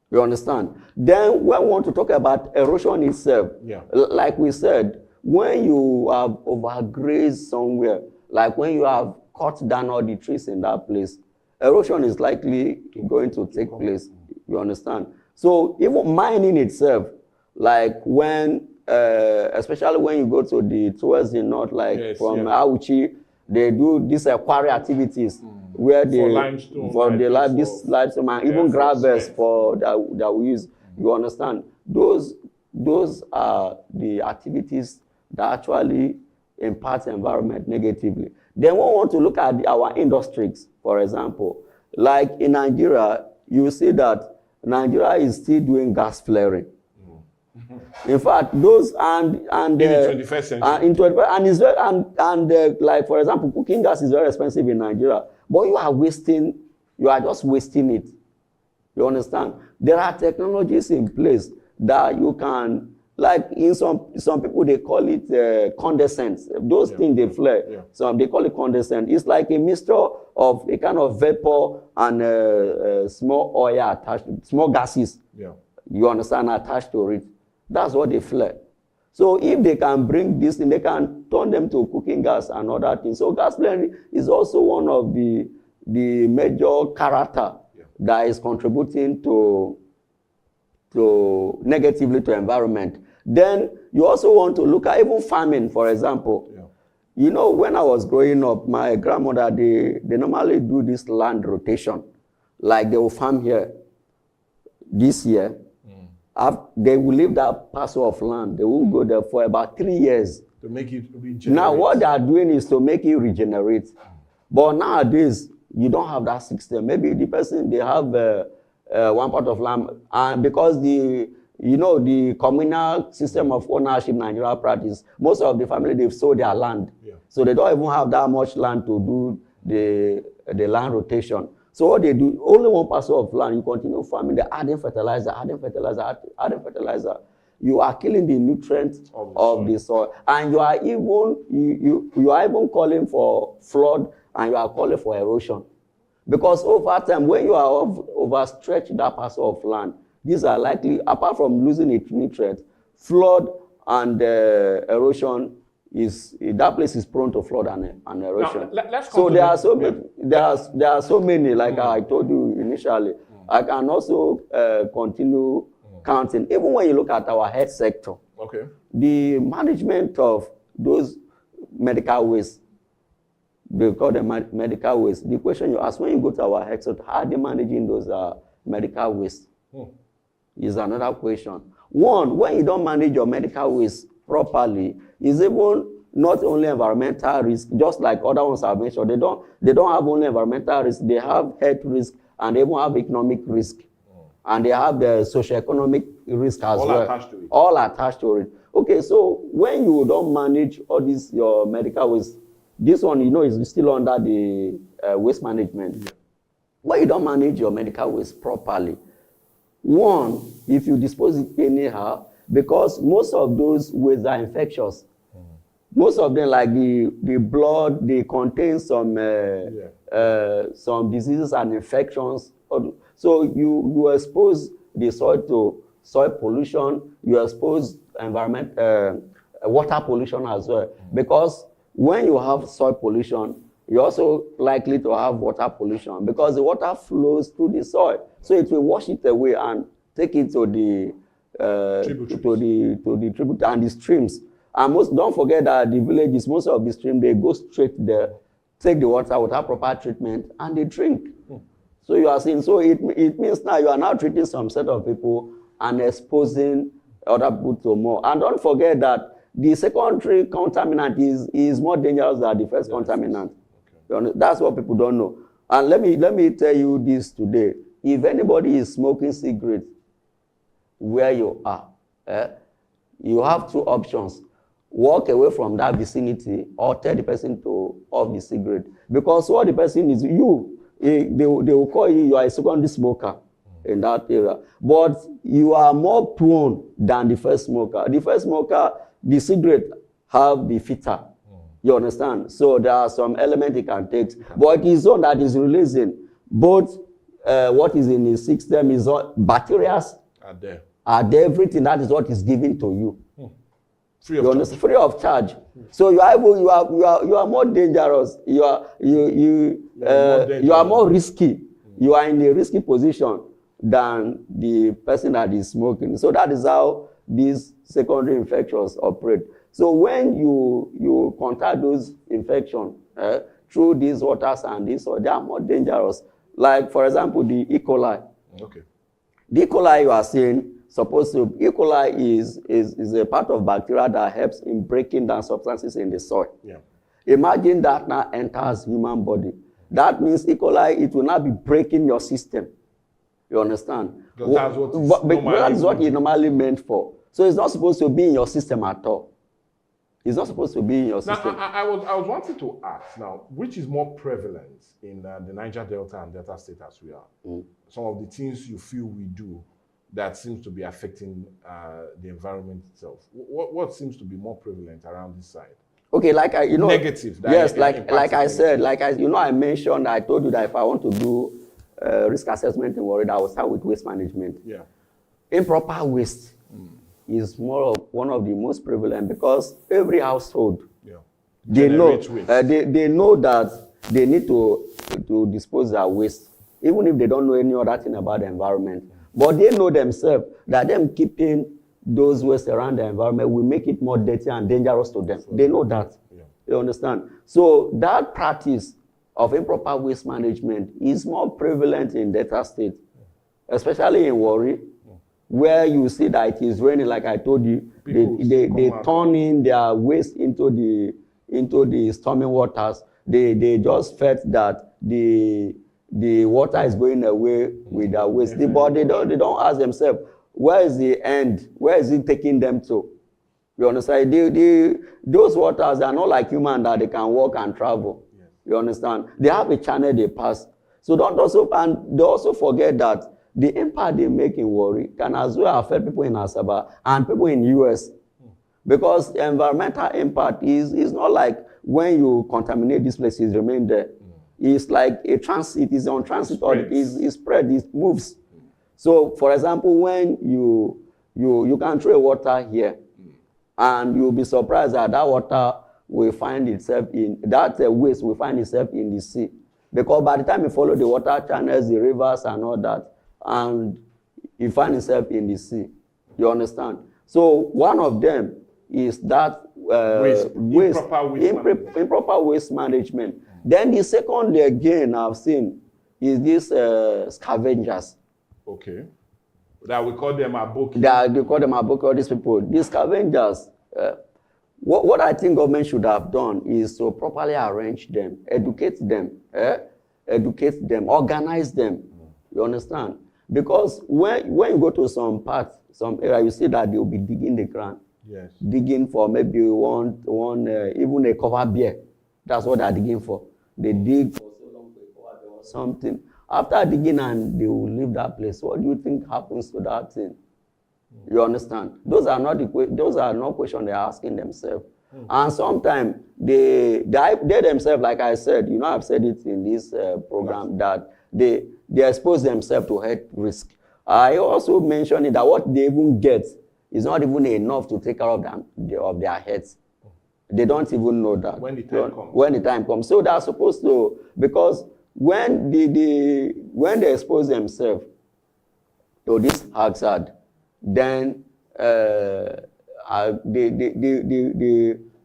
You understand? Then when we want to talk about erosion itself, like we said, when you have overgrazed somewhere, like when you have cut down all the trees in that place, erosion is likely going to take place. You understand? So even mining itself, like when, especially when you go towards the north, like from Auchi, they do these quarry activities where they this limestone and even gravels that we use. You understand? Those are the activities that actually impact the environment negatively. Then we want to look at our industries, for example. Like in Nigeria, you see that Nigeria is still doing gas flaring. In fact, those in the 21st century, like for example, cooking gas is very expensive in Nigeria, but you are just wasting it. You understand? There are technologies in place that you can, like in some people they call it condensate. Those things they flare. So they call it condensate. It's like a mixture of a kind of vapor and small oil attached, small gases. You understand, attached to it. That's what they flare. So if they can bring this thing, they can turn them to cooking gas and other things. So gas flaring is also one of the major character that is contributing to negatively to environment. Then you also want to look at even farming, for example. You know, when I was growing up, my grandmother, they normally do this land rotation. Like they will farm here this year. They will leave that parcel of land. They will go there for about 3 years. To make it regenerate. Now what they are doing is to make it regenerate. But nowadays, you don't have that system. Maybe the person, they have one part of land, and because the communal system of ownership Nigeria practice, most of the family, they've sold their land. So they don't even have that much land to do the land rotation. So what they do, only one parcel of land, you continue farming, they're adding fertilizer. You are killing the nutrients of the soil. And you are even calling for flood, and you are calling for erosion. Because over time, when you are overstretched that parcel of land, these are likely, apart from losing its nutrients, flood and erosion that place is prone to flood and erosion. Now, let's come so to there the- are so many. There are so many. Like I told you initially, I can also continue counting. Even when you look at our health sector, Okay. the management of those medical waste, they call them medical waste. The question you ask when you go to our health sector, how are they managing those medical waste? Is another question. One, when you don't manage your medical waste properly, is even not only environmental risk, just like other ones I've mentioned. They don't have only environmental risk, they have health risk and they even have economic risk. And they have the socioeconomic risk as All well. attached to it. All attached to it. Okay, so when you don't manage all this, your medical waste, this one, is still under the waste management. Yeah. When you don't manage your medical waste properly, one, if you dispose it anyhow, because most of those wastes are infectious. Most of them, like the blood, they contain some diseases and infections. So you expose the soil to soil pollution, you expose water pollution as well. Because when you have soil pollution, you're also likely to have water pollution because the water flows through the soil. So it will wash it away and take it to the tributaries and the streams. And don't forget that the villages, most of the streams, they go straight there, take the water without proper treatment, and they drink. So you are seeing, so it means now you are now treating some set of people and exposing other people to more. And don't forget that the secondary contaminant is more dangerous than the first contaminant. Okay. That's what people don't know. And let me tell you this today. If anybody is smoking cigarettes where you are, you have two options. Walk away from that vicinity or tell the person to off the cigarette. Because what the person is, they will call you are a secondary smoker in that area. But you are more prone than the first smoker. The first smoker, the cigarette have the filter. You understand? So there are some elements it can take. But it is one that is releasing both what is in the system is bacteria are there, everything that is what is given to you. Free of charge. So you are more dangerous. You are more risky. You are in a risky position than the person that is smoking. So that is how these secondary infections operate. So when you contact those infections through these waters and this, they are more dangerous. Like for example, the E. coli. Okay. The E. coli you are seeing. E. coli is a part of bacteria that helps in breaking down substances in the soil. Yeah. Imagine that now enters human body. That means E. coli, it will not be breaking your system. You understand? That's what it's normally meant for. So it's not supposed to be in your system at all. It's not supposed to be in your system. Now, I was wanting to ask now, which is more prevalent in the Niger Delta and Delta State as we are? Some of the things you feel we do that seems to be affecting the environment itself. What seems to be more prevalent around this side? Okay, negative. Yes, like I said, I mentioned, I told you that if I want to do risk assessment in Warri, I will start with waste management. Yeah. Improper waste is one of the most prevalent because every household, they know that they need to dispose their waste, even if they don't know any other thing about the environment. But they know themselves that them keeping those waste around the environment will make it more dirty and dangerous to them. They know that. Yeah. You understand? So that practice of improper waste management is more prevalent in Delta State, especially in Warri, where you see that it is raining, like I told you, they turn in their waste into the storming waters. They just felt that the water is going away with their waste. But they don't ask themselves, where is the end? Where is it taking them to? You understand? Those waters are not like human that they can walk and travel. Yes. You understand? They have a channel they pass. So and they also forget that the impact they make in Warri can as well affect people in Asaba and people in US. Because the environmental impact is not like when you contaminate these places, remain there. It's like a transit, it is on transit, or it spread, it moves. So, for example, when you can throw water here, And you'll be surprised that that water will find itself in, that waste will find itself in the sea. Because by the time you follow the water channels, the rivers and all that, and you find itself in the sea. You understand? So one of them is that improper waste management. Then the second again I've seen is these scavengers. Okay. That we call them aboki. They call them aboki, all these people. These scavengers, what I think government should have done is to properly arrange them, educate them, organize them. You understand? Because when you go to some parts, some area, you see that they will be digging the ground. Yes. Digging for maybe even a cover beer. That's what they're digging for. They dig for so long for a cover beer or something. After digging and they will leave that place, what do you think happens to that thing? You understand? Those are not questions they're asking themselves. And sometimes they themselves, like I said, I've said it in this program, that they expose themselves to health risk. I also mentioned that what they even get is not even enough to take care of their heads. They don't even know that. When the time comes. When the time comes. So they're supposed to, because when they expose themselves to this hazard, then they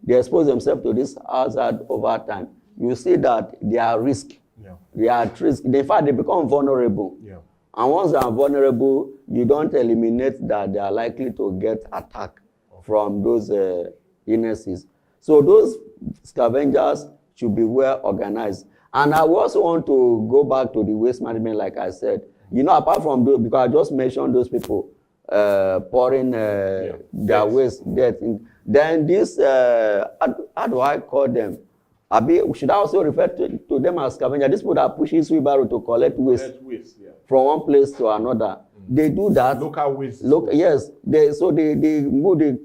expose themselves to this hazard over time. You see that they are risk. Yeah. They are at risk. In fact, they become vulnerable. Yeah. And once they are vulnerable, you don't eliminate that they are likely to get attacked from those illnesses. So those scavengers should be well organized. And I also want to go back to the waste management, like I said. Apart from those, because I just mentioned those people pouring their waste, then this, how do I call them? Should I also refer to them as scavengers? These people that push his wheelbarrow to collect waste from one place to another. They do that. Local waste. Yes. They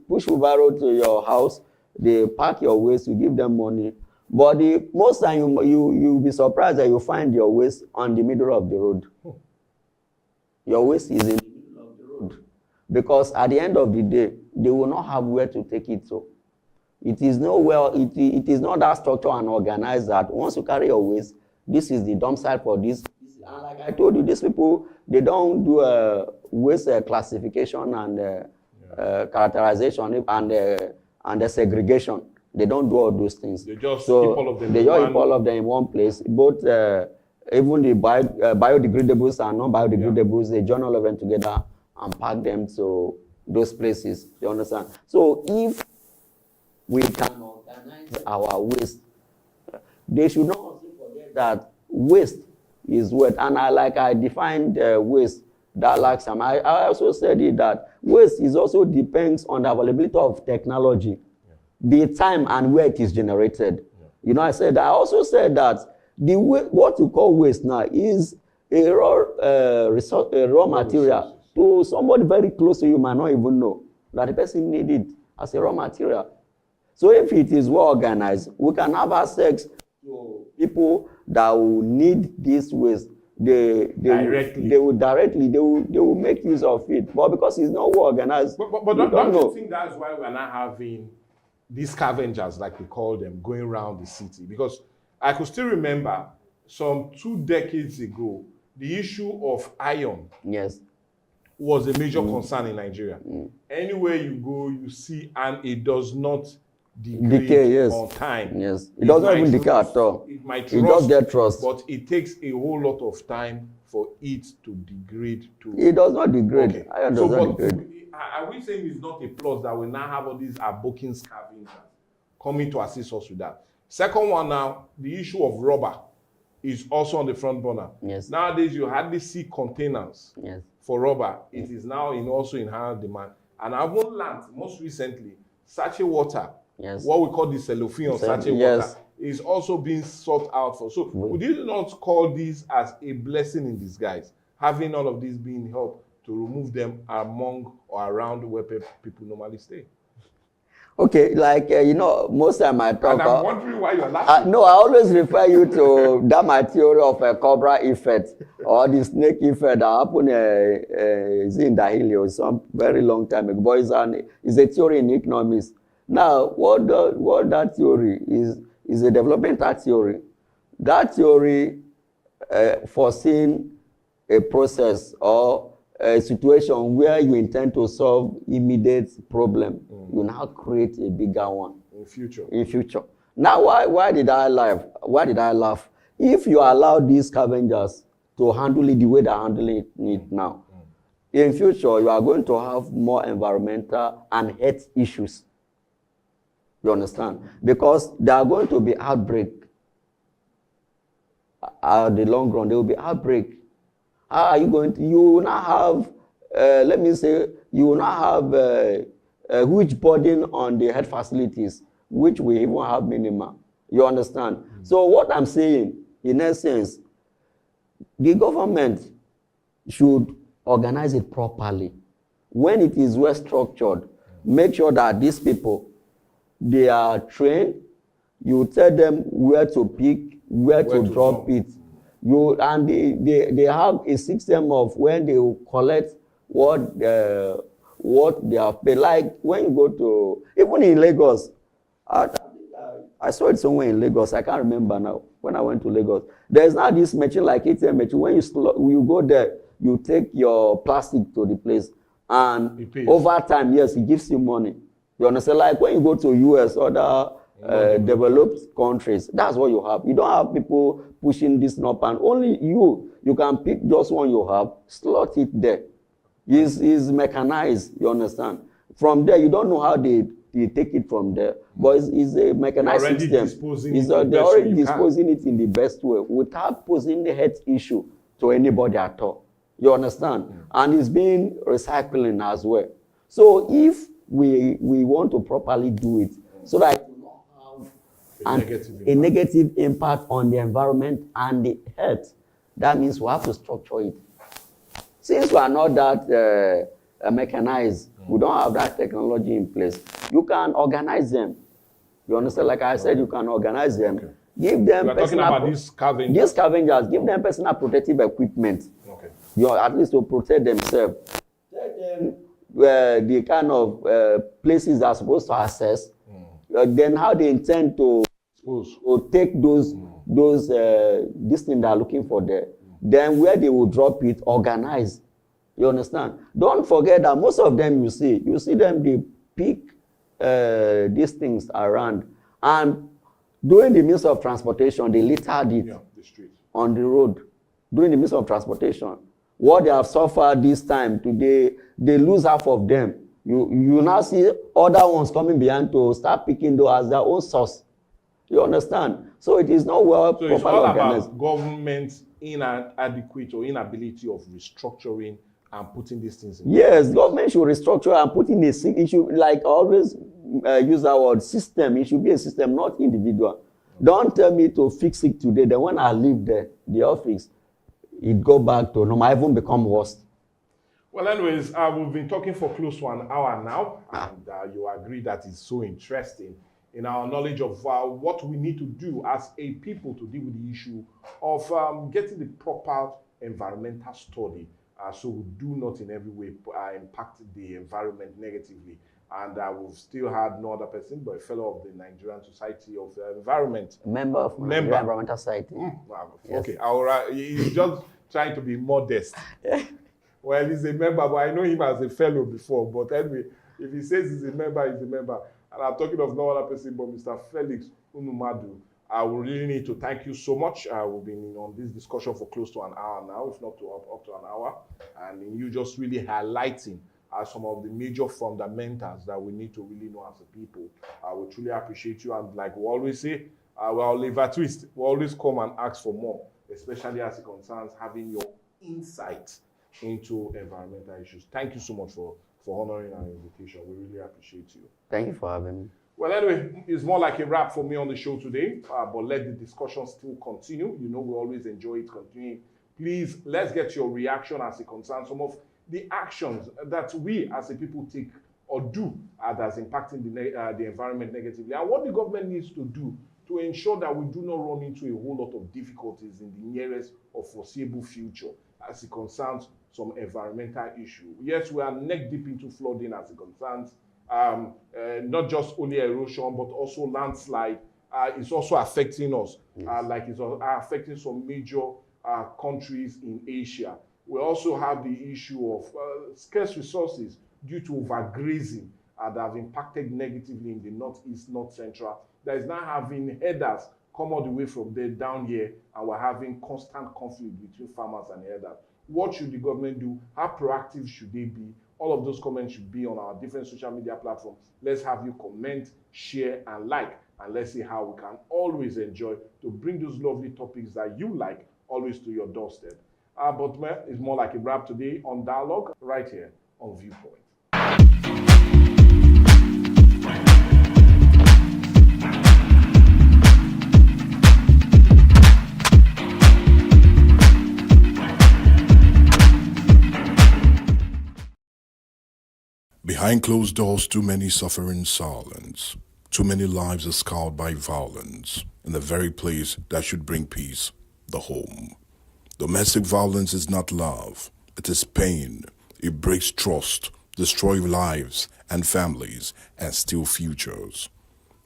push wheelbarrow to your house. They pack your waste. You give them money. But most time you'll be surprised that you find your waste on the middle of the road. Your waste is in the middle of the road. Because at the end of the day, they will not have where to take it to. It is not that structured and organized that once you carry your waste, this is the dump site for this. And like I told you, these people, they don't do waste classification and characterization and segregation. They don't do all those things. They just keep all of them. They just keep all of them in one place. Both even the biodegradables and non-biodegradables, they join all of them together and pack them to those places. You understand? So if we can organize our waste, they should not also forget that waste is wealth. And I defined waste that last time. I also said it that waste is also depends on the availability of technology, the time and where it is generated. I also said that what you call waste now is a raw material to somebody very close to you might not even know that the person needed it as a raw material. So if it is well organized, we can have access to people that will need this waste. They will make use of it. But because it's not well organized, but don't you think that's why we're not having these scavengers, like we call them, going around the city? Because I could still remember some 2 decades ago, the issue of iron was a major concern in Nigeria. Anywhere you go, you see, and it does not decay on time. Yes, it doesn't even decay at all. It might It does get rust, but it takes a whole lot of time for it to degrade. It does not degrade. Okay. Iron does not degrade. Are we saying it's not a plus that we now have all these aboking scavengers coming to assist us with that? Second one now, the issue of rubber is also on the front burner. Yes. Nowadays, you hardly see containers for rubber. It is now also in higher demand. And I've learned most recently, sachet water, what we call the cellophane or sachet water, is also being sought out for. So would you not call this as a blessing in disguise, having all of this being helped to remove them among or around where people normally stay? Okay, like, most time I talk. And I'm wondering why you're laughing. No, I always refer you to that my theory of a cobra effect or the snake effect that happened is in Dahili or some very long time ago. But it's a theory in economics. Now, what that theory is a developmental theory. That theory foreseen a process or a situation where you intend to solve immediate problem, you now create a bigger one in future. Now, why did I laugh? Why did I laugh? If you allow these scavengers to handle it the way they're handling it now, in future you are going to have more environmental and health issues. You understand? Because there are going to be outbreak. At the long run, there will be outbreak. How are you going to? You will not have, let me say, you will not have a huge burden on the health facilities, which we even have minimum. You understand? So what I'm saying, in essence, the government should organize it properly. When it is well structured, make sure that these people, they are trained. You tell them where to pick, where to drop it. They have a system of when they will collect what they have paid. Like when you go to, even in Lagos, I saw it somewhere in Lagos. I can't remember now. When I went to Lagos, there's now this machine like ATM machine. When you go there, you take your plastic to the place, and over time, yes, it gives you money. You understand? Like when you go to US or other developed countries, that's what you have. You don't have people pushing this up, and only you can pick just one you have, slot it there. It's mechanized, you understand? From there, you don't know how they take it from there, but it's a mechanized system. They're already disposing it in the best way without posing the health issue to anybody at all. You understand? And it's being recycling as well. So if we want to properly do it, so that it will not have a negative impact on the environment and the health, that means we have to structure it. Since we are not that mechanized, we don't have that technology in place, you can organize them. You understand? Like I said, you can organize them. Okay. Give them these scavengers. These scavengers, give them personal protective equipment. Okay. At least to protect themselves. Tell them the kind of places they are supposed to access. Then how they intend to take those this thing they are looking for there. Then where they will drop it, organize. You understand? Don't forget that most of them you see them, they pick these things around. And during the means of transportation, they littered it on the road. During the means of transportation. What they have suffered this time today, they lose half of them. You now see other ones coming behind to start picking those as their own source. You understand? So it is not well properly organized. So it's all organized. about government's inadequate or inability of restructuring and putting these things in place. Yes, government should restructure and put in it should, like always use that word, system. It should be a system, not individual. Okay. Don't tell me to fix it today. Then when I leave the office, it go back to normal, even become worse. Well, anyways, we've been talking for close to an hour now, and you agree that it's so interesting in our knowledge of what we need to do as a people to deal with the issue of getting the proper environmental study so we do not in every way impact the environment negatively. And we've still had no other person but a fellow of the Nigerian Society of Environment. Member of the Environmental Society. Yes. Okay, he's just trying to be modest. Well, he's a member, but I know him as a fellow before. But anyway, if he says he's a member, he's a member. And I'm talking of no other person but Mr. Felix Unumadu. I will really need to thank you so much. We've been on this discussion for close to an hour now, if not up to an hour. And you just really highlighting some of the major fundamentals that we need to really know as a people. I will truly appreciate you. And like we always say, well, Oliver Twist, we always come and ask for more, especially as it concerns having your insight into environmental issues. Thank you so much for honoring our invitation. We really appreciate you. Thank you for having me. Well, anyway, it's more like a wrap for me on the show today, but let the discussion still continue. You know, we always enjoy it continuing. Please, let's get your reaction as it concerns some of the actions that we as a people take or do that's impacting the environment negatively, and what the government needs to do to ensure that we do not run into a whole lot of difficulties in the nearest or foreseeable future as it concerns some environmental issue. Yes, we are neck deep into flooding as it concerns not just only erosion, but also landslide. It's also affecting us, like it's affecting some major countries in Asia. We also have the issue of scarce resources due to overgrazing that have impacted negatively in the northeast, north central. That is now having headers come all the way from there down here, and we're having constant conflict between farmers and herders. What should the government do? How proactive should they be? All of those comments should be on our different social media platforms. Let's have you comment, share, and like, and let's see how we can always enjoy to bring those lovely topics that you like always to your doorstep. But it's more like a wrap today on Dialogue right here on Viewpoint. Behind closed doors, too many suffer in silence. Too many lives are scarred by violence in the very place that should bring peace, the home. Domestic violence is not love. It is pain. It breaks trust, destroys lives and families, and steals futures.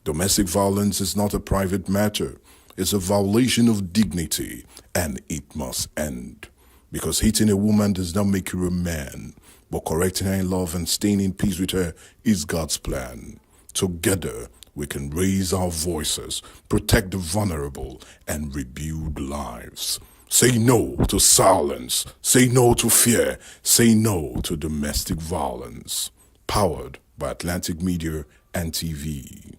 Domestic violence is not a private matter. It's a violation of dignity, and it must end. Because hitting a woman does not make you a man, but correcting her in love and staying in peace with her is God's plan. Together, we can raise our voices, protect the vulnerable, and rebuild lives. Say no to silence. Say no to fear. Say no to domestic violence. Powered by Atlantic Media and TV.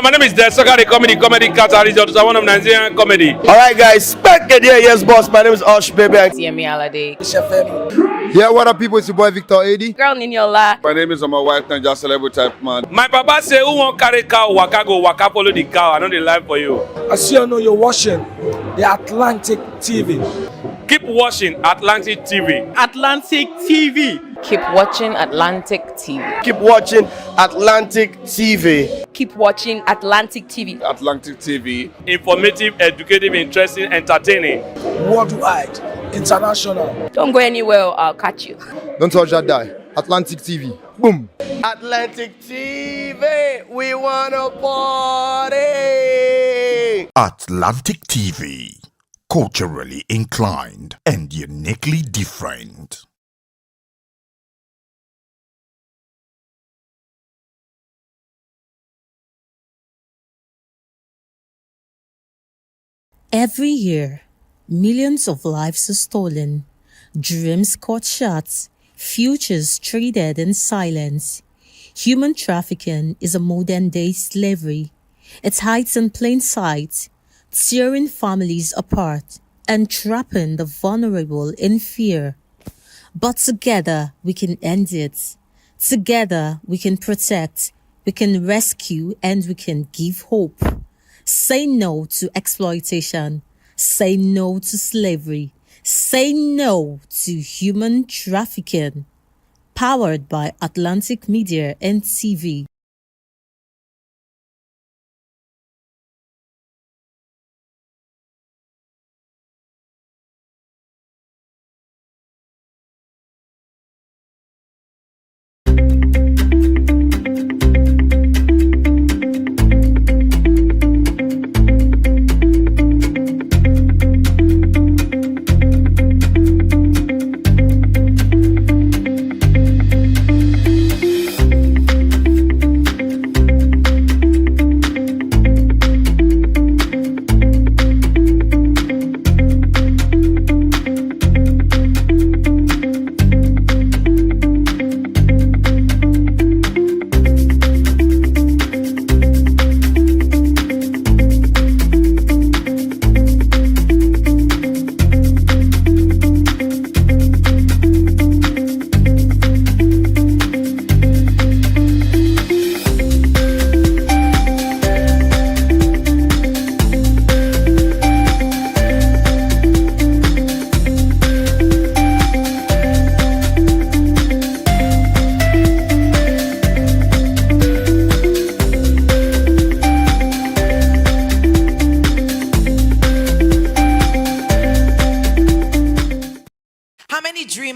My name is Desoka, the comedy catalyst, one of Nigerian comedy. All right, guys, back again. Yes, boss. My name is Baby. Yemi Alade. Yeah, what up, people? It's your boy Victor 80. Girl Niniola. My name is my wife Naija celebrity type man. My papa say, who won't carry cow, waka go, waka follow the cow. I know the life for you. I see you know you're watching the Atlantic TV. Keep watching Atlantic TV. Atlantic TV. Keep watching Atlantic TV. Keep watching Atlantic TV. Keep watching Atlantic TV. Atlantic TV. Informative, educative, interesting, entertaining. Worldwide, international. Don't go anywhere, I'll catch you. Don't touch that die. Atlantic TV. Boom. Atlantic TV. We wanna party. Atlantic TV. Culturally inclined and uniquely different. Every year, millions of lives are stolen, dreams cut short, futures traded in silence. Human trafficking is a modern-day slavery. It hides in plain sight, tearing families apart and trapping the vulnerable in fear. But together, we can end it. Together, we can protect, we can rescue, and we can give hope. Say no to exploitation. Say no to slavery. Say no to human trafficking. Powered by Atlantic Media and TV.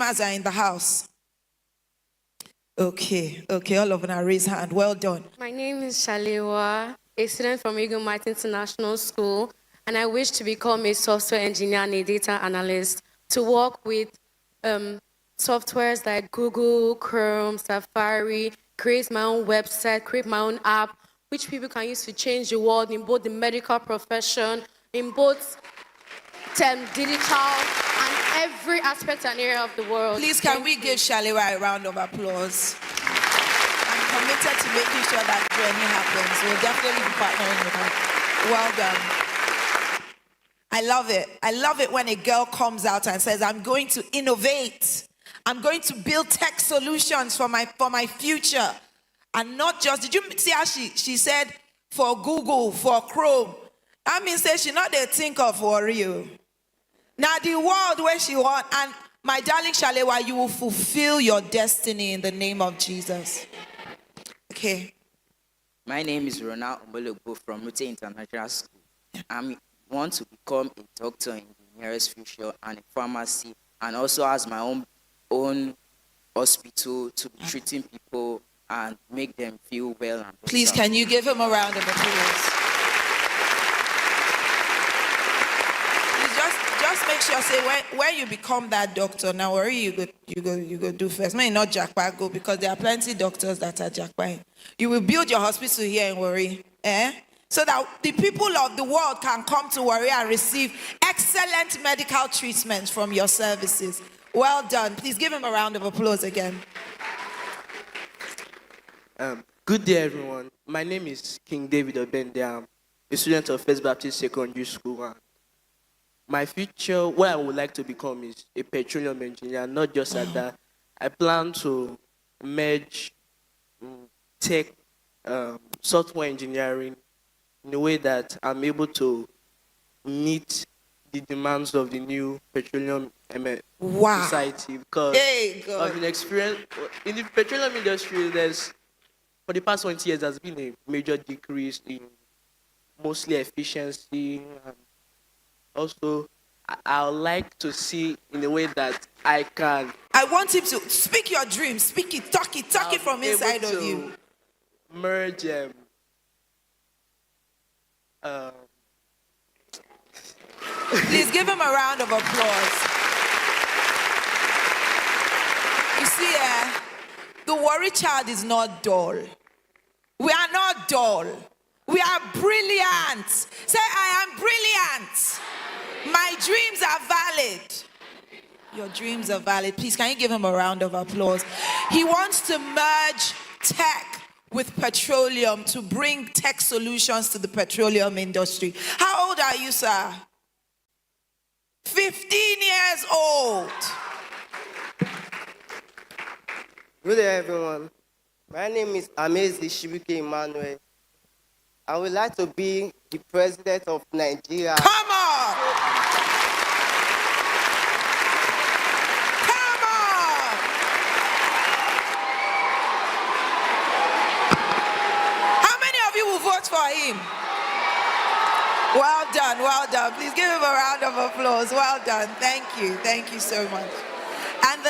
dreamers are in the house? Okay, all of them raise hand. Well done. My name is Shalewa, a student from Viewpoint International School, and I wish to become a software engineer and a data analyst to work with softwares like Google, Chrome, Safari, create my own website, create my own app, which people can use to change the world in both the medical profession, in both digital, and every aspect and area of the world. Please, can we give Shalewa a round of applause? I'm committed to making sure that journey happens. We'll definitely be partnering with her. Well done. I love it. I love it when a girl comes out and says, I'm going to innovate. I'm going to build tech solutions for my future. And not just, did you see how she said for Google, for Chrome? I mean, say she not there think of for you. Now the world where she want, and my darling Shalewa, you will fulfill your destiny in the name of Jesus. Okay. My name is Ronald Omologbo from Rute International School. I want to become a doctor in the nearest future and a pharmacy, and also has my own hospital to be treating people and make them feel well. And please, can you give him a round of applause? Just make sure, say, when you become that doctor, now where you go do first. Maybe not Jackpot go, because there are plenty of doctors that are Jackpot. You will build your hospital here in Warri, so that the people of the world can come to Warri and receive excellent medical treatment from your services. Well done. Please give him a round of applause again. Good day, everyone. My name is King David Obende. I'm a student of First Baptist Secondary School. My future, what I would like to become is a petroleum engineer, not just at that. I plan to merge tech, software engineering in a way that I'm able to meet the demands of the new petroleum society. Because I've been experienced in the petroleum industry, for the past 20 years, there's been a major decrease in mostly efficiency. Also, I would like to see in a way that I can. I want him to speak your dreams, speak it, talk it from inside of you. Merge. Please give him a round of applause. You see, the Warri child is not dull. We are not dull. We are brilliant. Say, I am brilliant. My dreams are valid. Your dreams are valid. Please, can you give him a round of applause? He wants to merge tech with petroleum to bring tech solutions to the petroleum industry. How old are you, sir? 15 years old. Good day, everyone. My name is Amezi Shibuke Emmanuel. I would like to be the president of Nigeria. Come on! Come on! How many of you will vote for him? Well done, well done. Please give him a round of applause. Well done. Thank you so much. And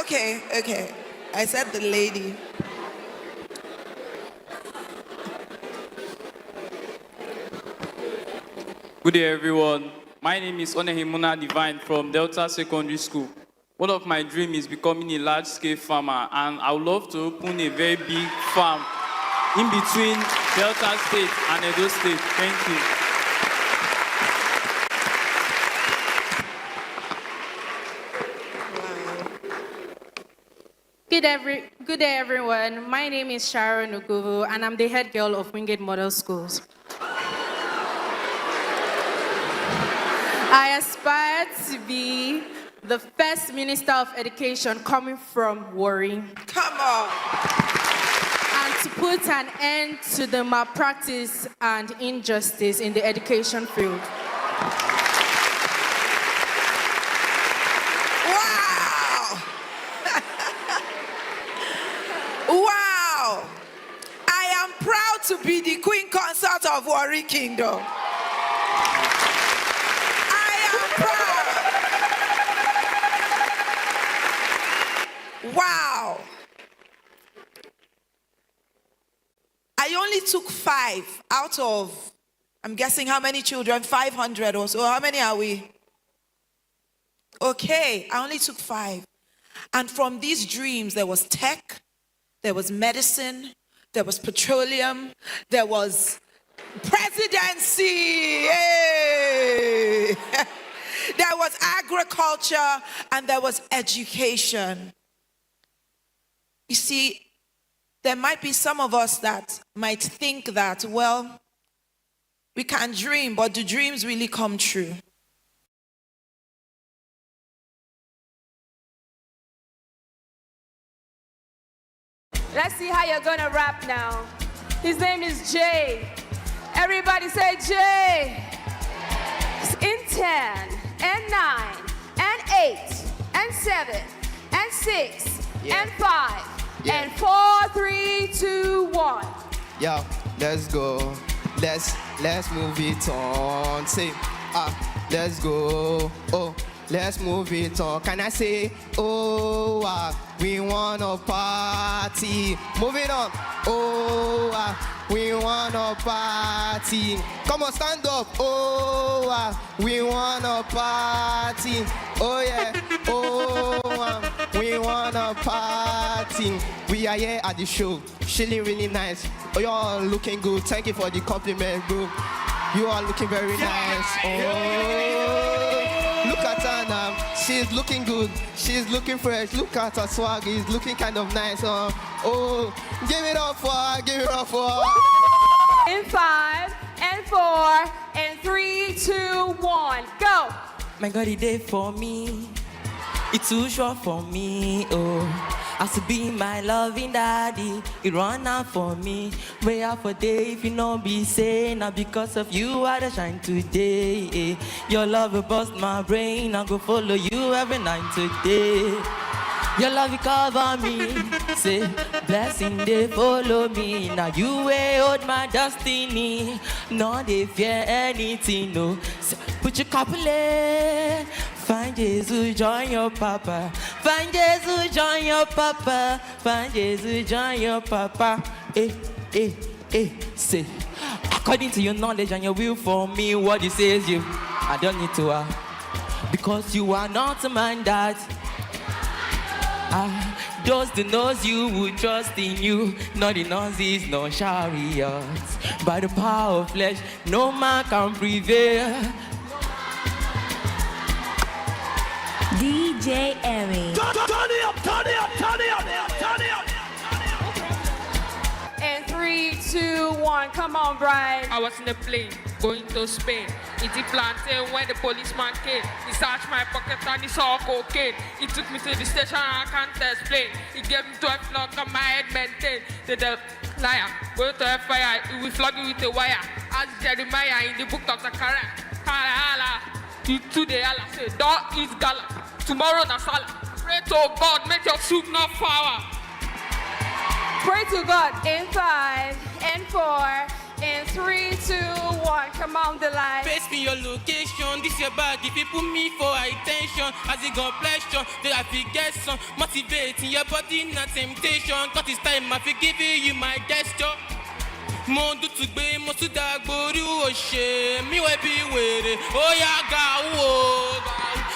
okay. I said the lady. Good day, everyone. My name is Onehimuna Divine from Delta Secondary School. One of my dreams is becoming a large-scale farmer, and I would love to open a very big farm in between Delta State and Edo State. Thank you. Good day, everyone. My name is Sharon Uguvu, and I'm the head girl of Wingate Model Schools. I aspire to be the first Minister of Education coming from Warri. Come on. And to put an end to the malpractice and injustice in the education field. Wow! Wow! I am proud to be the Queen Consort of Warri Kingdom. Wow. I only took 5 out of, I'm guessing how many children? 500 or so. How many are we? Okay, I only took 5. And from these dreams, there was tech, there was medicine, there was petroleum, there was presidency, hey! There was agriculture, and there was education. You see, there might be some of us that might think that, well, we can dream, but do dreams really come true? Let's see how you're gonna rap now. His name is Jay. Everybody say Jay. In 10, and 9, and 8, and 7, and 6, and 5, and 4, 3, 2, 1. Yo, let's go. Let's move it on. Say, let's go. Oh, let's move it on. Can I say, oh, we wanna party. Moving on. Oh, we wanna party. Come on, stand up. Oh, we wanna party. Oh yeah. Oh, we wanna party. We are here at the show. Chilling really nice. Oh, you all looking good. Thank you for the compliment, bro. You are looking very nice. Oh, look at her now. She's looking good. She's looking fresh. Look at her swag. It's looking kind of nice. Oh, give it up for her. Give it up for her. In 5, and 4, and 3, 2, 1, go. My God, he did for me. It's too short for me. Oh, as to be my loving daddy, it run out for me. Way out for day if you not be saying now because of you I the shine today. Your love will bust my brain. I go follow you every night today. Your love will cover me. Say blessing they follow me. Now you will hold my destiny. No they fear anything no. So put your couple in. Find Jesus, join your papa. Find Jesus, join your papa. Find Jesus, join your papa. Say, according to your knowledge and your will for me, what you say is you. I don't need to because you are not a man that those that knows you would trust in you. Not the nonsense, no chariots. By the power of flesh, no man can prevail. DJ Emmy. Turn it up, turn it up, turn it up, turn it up. And 3, 2, 1, come on, Brian. I was in the plane going to Spain. It's the plantain when the policeman came. He searched my pocket and he saw cocaine. He took me to the station and I can't explain. He gave me 12 knock on my head maintain. The liar, go to a fire, he will flog you with a wire. As Jeremiah in the book of Zechariah. Today Allah say, don't eat gala. Tomorrow na salad. Pray to God, make your soup not flour. Pray to God in 5, and 4, and 3, 2, 1. Come on, the line. Face me your location. This your bag. If you put me for attention, as it got pleasure, then I forget some motivating your body, not temptation. Cause it's time I forgive you my gesture. Mondo to be most of that body was shame. Me will be waiting. Oh, yeah, go.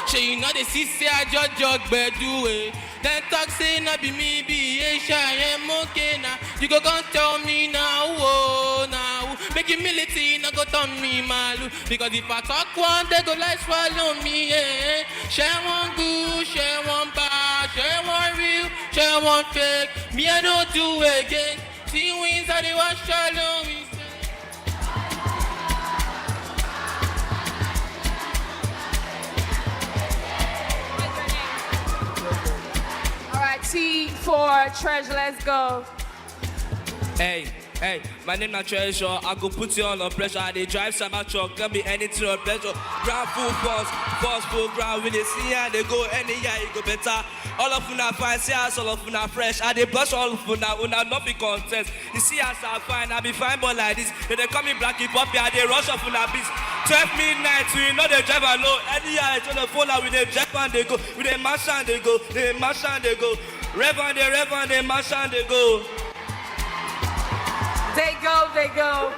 She know the sister, I just bedu it. Then talk say, na be me, be a shy, I'm okay now. You go tell me now, oh, now. Make humility, no go tell me, malu. Because if I talk one, they go like swallow me, eh. Share one good, share one bad, share one real, share one fake. Me, I don't do again. See wins are the one shallow. All right, T for Treasure, let's go. Hey, my name is Treasure. I go put you on pressure. I dey drive some truck, can be anything on pleasure. Ground full force full ground. When they see and they go any year, it go better. All of you now fine, see us all of you now fresh. I dey blush all of you now, not be contest. You see us are fine, I be fine, but like this. When they call me black hip hop, I dey rush up on a beat. 12 midnight, we know they drive alone. Any year, it's on the phone, we dey drive and they go. We dey mash and they go, they mash and they go. Reverend, they march and they go. They go, they go.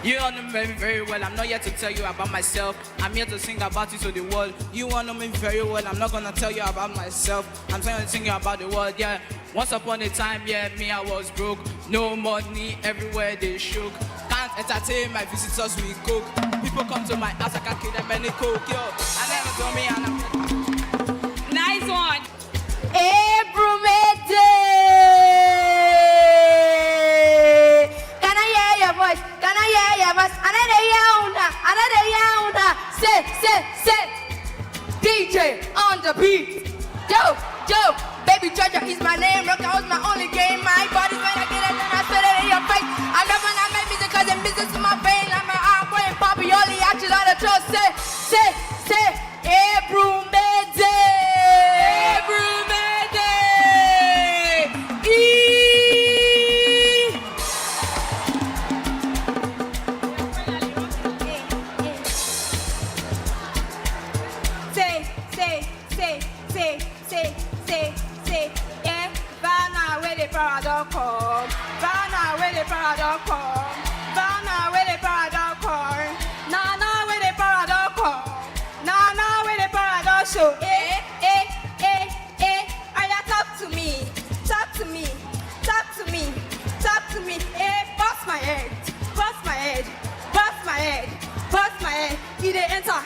You all know me very, very well. I'm not here to tell you about myself. I'm here to sing about it to the world. You all know me very well. I'm not gonna tell you about myself. I'm trying to sing about the world, yeah. Once upon a time, yeah, me, I was broke. No money, everywhere they shook. Can't entertain my visitors with coke. People come to my house, I can't give them any coke, yo. And then tell me, and I'm... Nice one. Can I hear your voice? Can I hear your voice? Another yonder. Say. DJ on the beat. Joe, baby Georgia is my name. Rock out my only game. My body's when I get it, then I spit it in your face. I love when I make music cause it business in my vein. I'm an arm playing Poppy, only actually on the trust. Say, Ebrumede. Say, yeah, Vanna, where the paradox come. Vanna, where the paradox come. Vanna, where the paradox come. Nana, where the paradox come. Nana, where the paradox show. Aya, talk to me. Bust my head. He dey enter.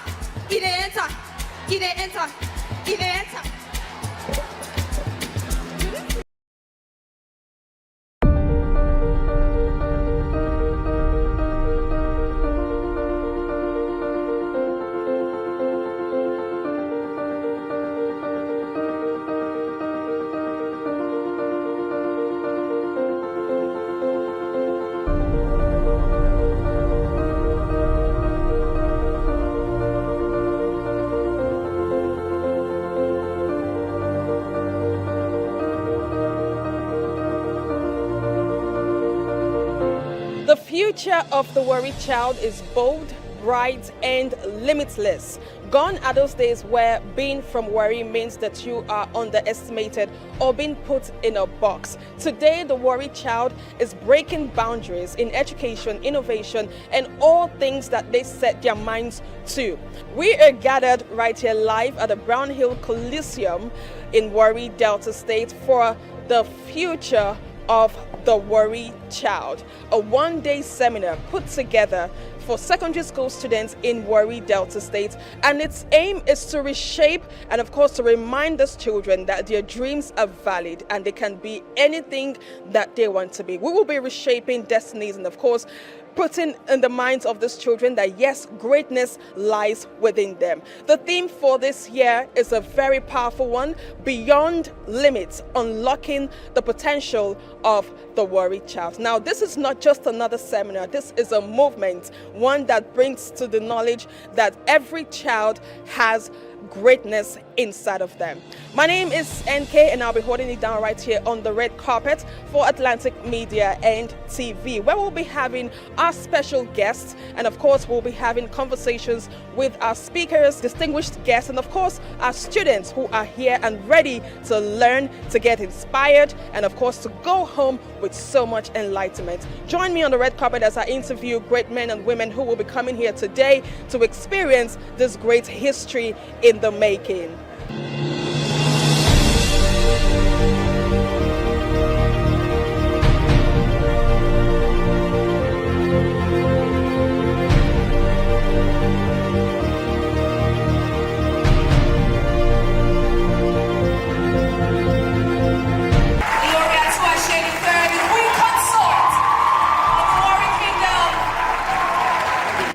The future of the worried child is bold, bright, and limitless. Gone are those days where being from worry means that you are underestimated or being put in a box. Today, the worried child is breaking boundaries in education, innovation, and all things that they set their minds to. We are gathered right here live at the Brown Hill Coliseum in Warri, Delta State for the future of the worried child, a one-day seminar put together for secondary school students in Warri, Delta State, and its aim is to reshape and of course to remind these children that their dreams are valid and they can be anything that they want to be. We will be reshaping destinies and of course putting in the minds of these children that yes, greatness lies within them. The theme for this year is a very powerful one, Beyond Limits, Unlocking the Potential of the Worried Child. Now, this is not just another seminar, this is a movement, one that brings to the knowledge that every child has greatness inside of them. My name is NK and I'll be holding it down right here on the red carpet for Atlantic Media and TV, where we'll be having our special guests and of course we'll be having conversations with our speakers, distinguished guests, and of course our students who are here and ready to learn, to get inspired, and of course to go home with so much enlightenment. Join me on the red carpet as I interview great men and women who will be coming here today to experience this great history in the making.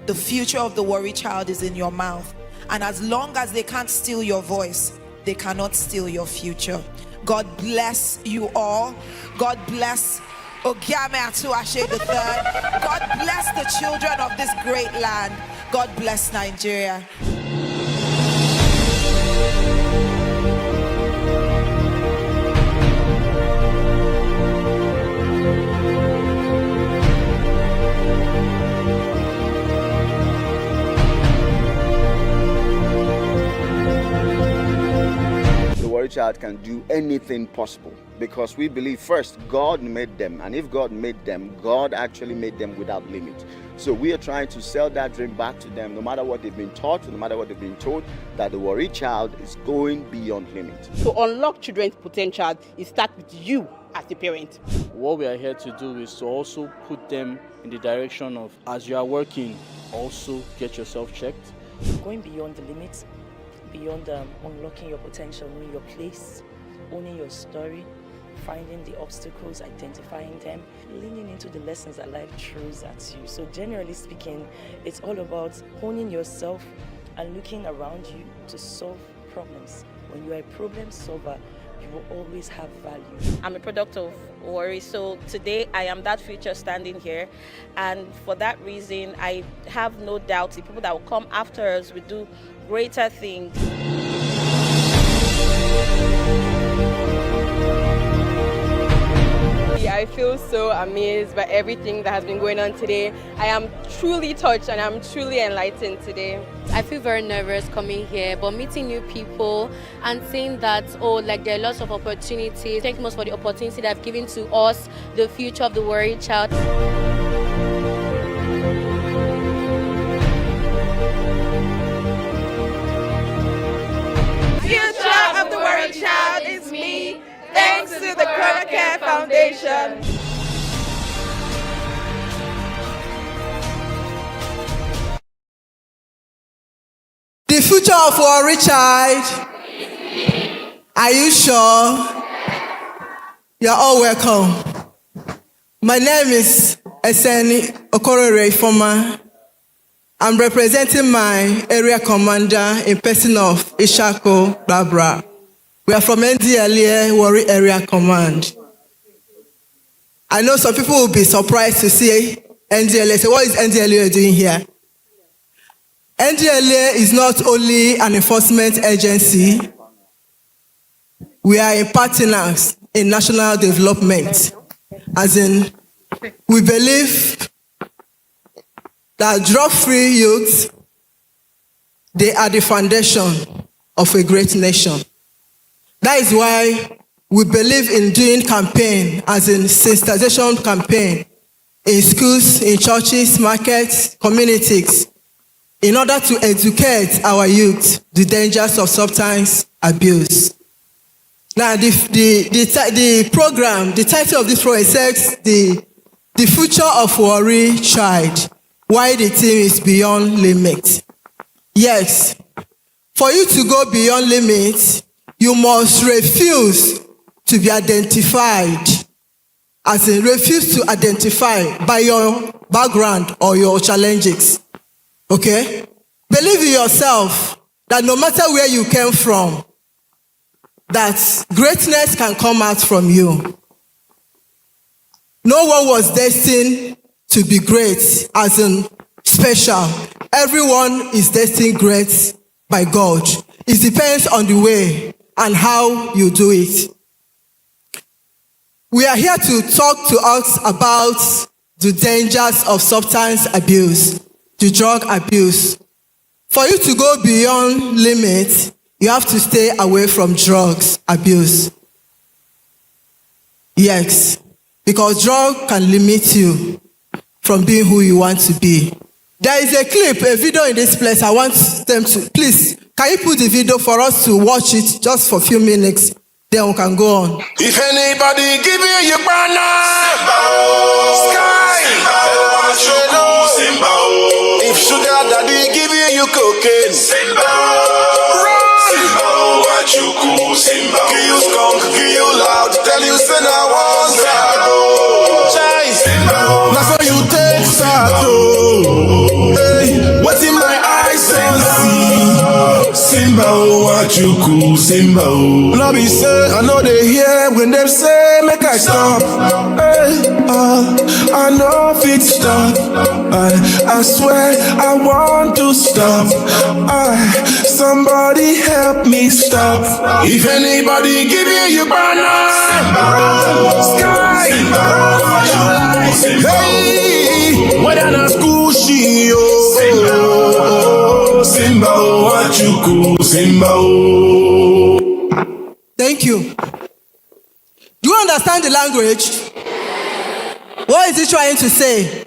The future of the worried child is in your mouth. And as long as they can't steal your voice, they cannot steal your future. God bless you all. God bless Ogiame Atuashe III. God bless the children of this great land. God bless Nigeria. child can do anything possible, because we believe first God made them, and if God made them, God actually made them without limit. So we are trying to sell that dream back to them, no matter what they've been taught, no matter what they've been told, that the worried child is going beyond limit. To unlock children's potential, it starts with you as a parent. What we are here to do is to also put them in the direction of, as you are working, also get yourself checked. Going beyond the limits, beyond unlocking your potential, knowing your place, owning your story, finding the obstacles, identifying them, leaning into the lessons that life throws at you. So generally speaking, it's all about honing yourself and looking around you to solve problems. When you are a problem solver, you will always have value. I'm a product of worry, so today I am that future standing here, and for that reason I have no doubt the people that will come after us will do greater things. I feel so amazed by everything that has been going on today. I am truly touched and I'm truly enlightened today. I feel very nervous coming here, but meeting new people and seeing that, there are lots of opportunities. Thank you most for the opportunity that have given to us, the future of the worried child. Future of the worried child is me, thanks to the Corona Care Foundation. The future of worried child. Are you sure? You're all welcome. My name is Eseni Okorore Ifoma. I'm representing my area commander in person of Ishako Barbara. We are from NDLA Worry Area Command. I know some people will be surprised to see NDLA. So what is NDLA doing here? NDLA is not only an enforcement agency. We are partners in national development. As in, we believe that drug-free youth, they are the foundation of a great nation. That is why we believe in doing campaign, as in sensitization campaign, in schools, in churches, markets, communities, in order to educate our youth the dangers of substance abuse. Now, the program, the title of this program says the future of worried child, why the theme is beyond limits. Yes, for you to go beyond limits, you must refuse to be identified, as in refuse to identify by your background or your challenges. Okay? Believe in yourself that no matter where you came from, that greatness can come out from you. No one was destined to be great, as in special. Everyone is destined great by God. It depends on the way and how you do it. We are here to talk to us about the dangers of substance abuse, the drug abuse. For you to go beyond limits, you have to stay away from drugs abuse. Yes, because drug can limit you from being who you want to be. There is a clip, a video in this place. I want them to, please, can you put the video for us to watch it just for a few minutes? Then we can go on. If anybody give you your banana, sky, Simba. If sugar daddy give you your cocaine, Simba. What you cool, Simba. Give you skunk, give you loud, tell you send I want that. Simba. That's how you take Sato. Hey, what's in my eyes and see? Simba, what you cool, Simba. No be say, I know they hear when them say, make I stop. Hey, I know if it stop. I swear I want to stop. Somebody help me stop. If anybody give you your banana, sky, hey, whether na school she Simba, what you cool, Simba. Thank you. Do you understand the language? What is he trying to say?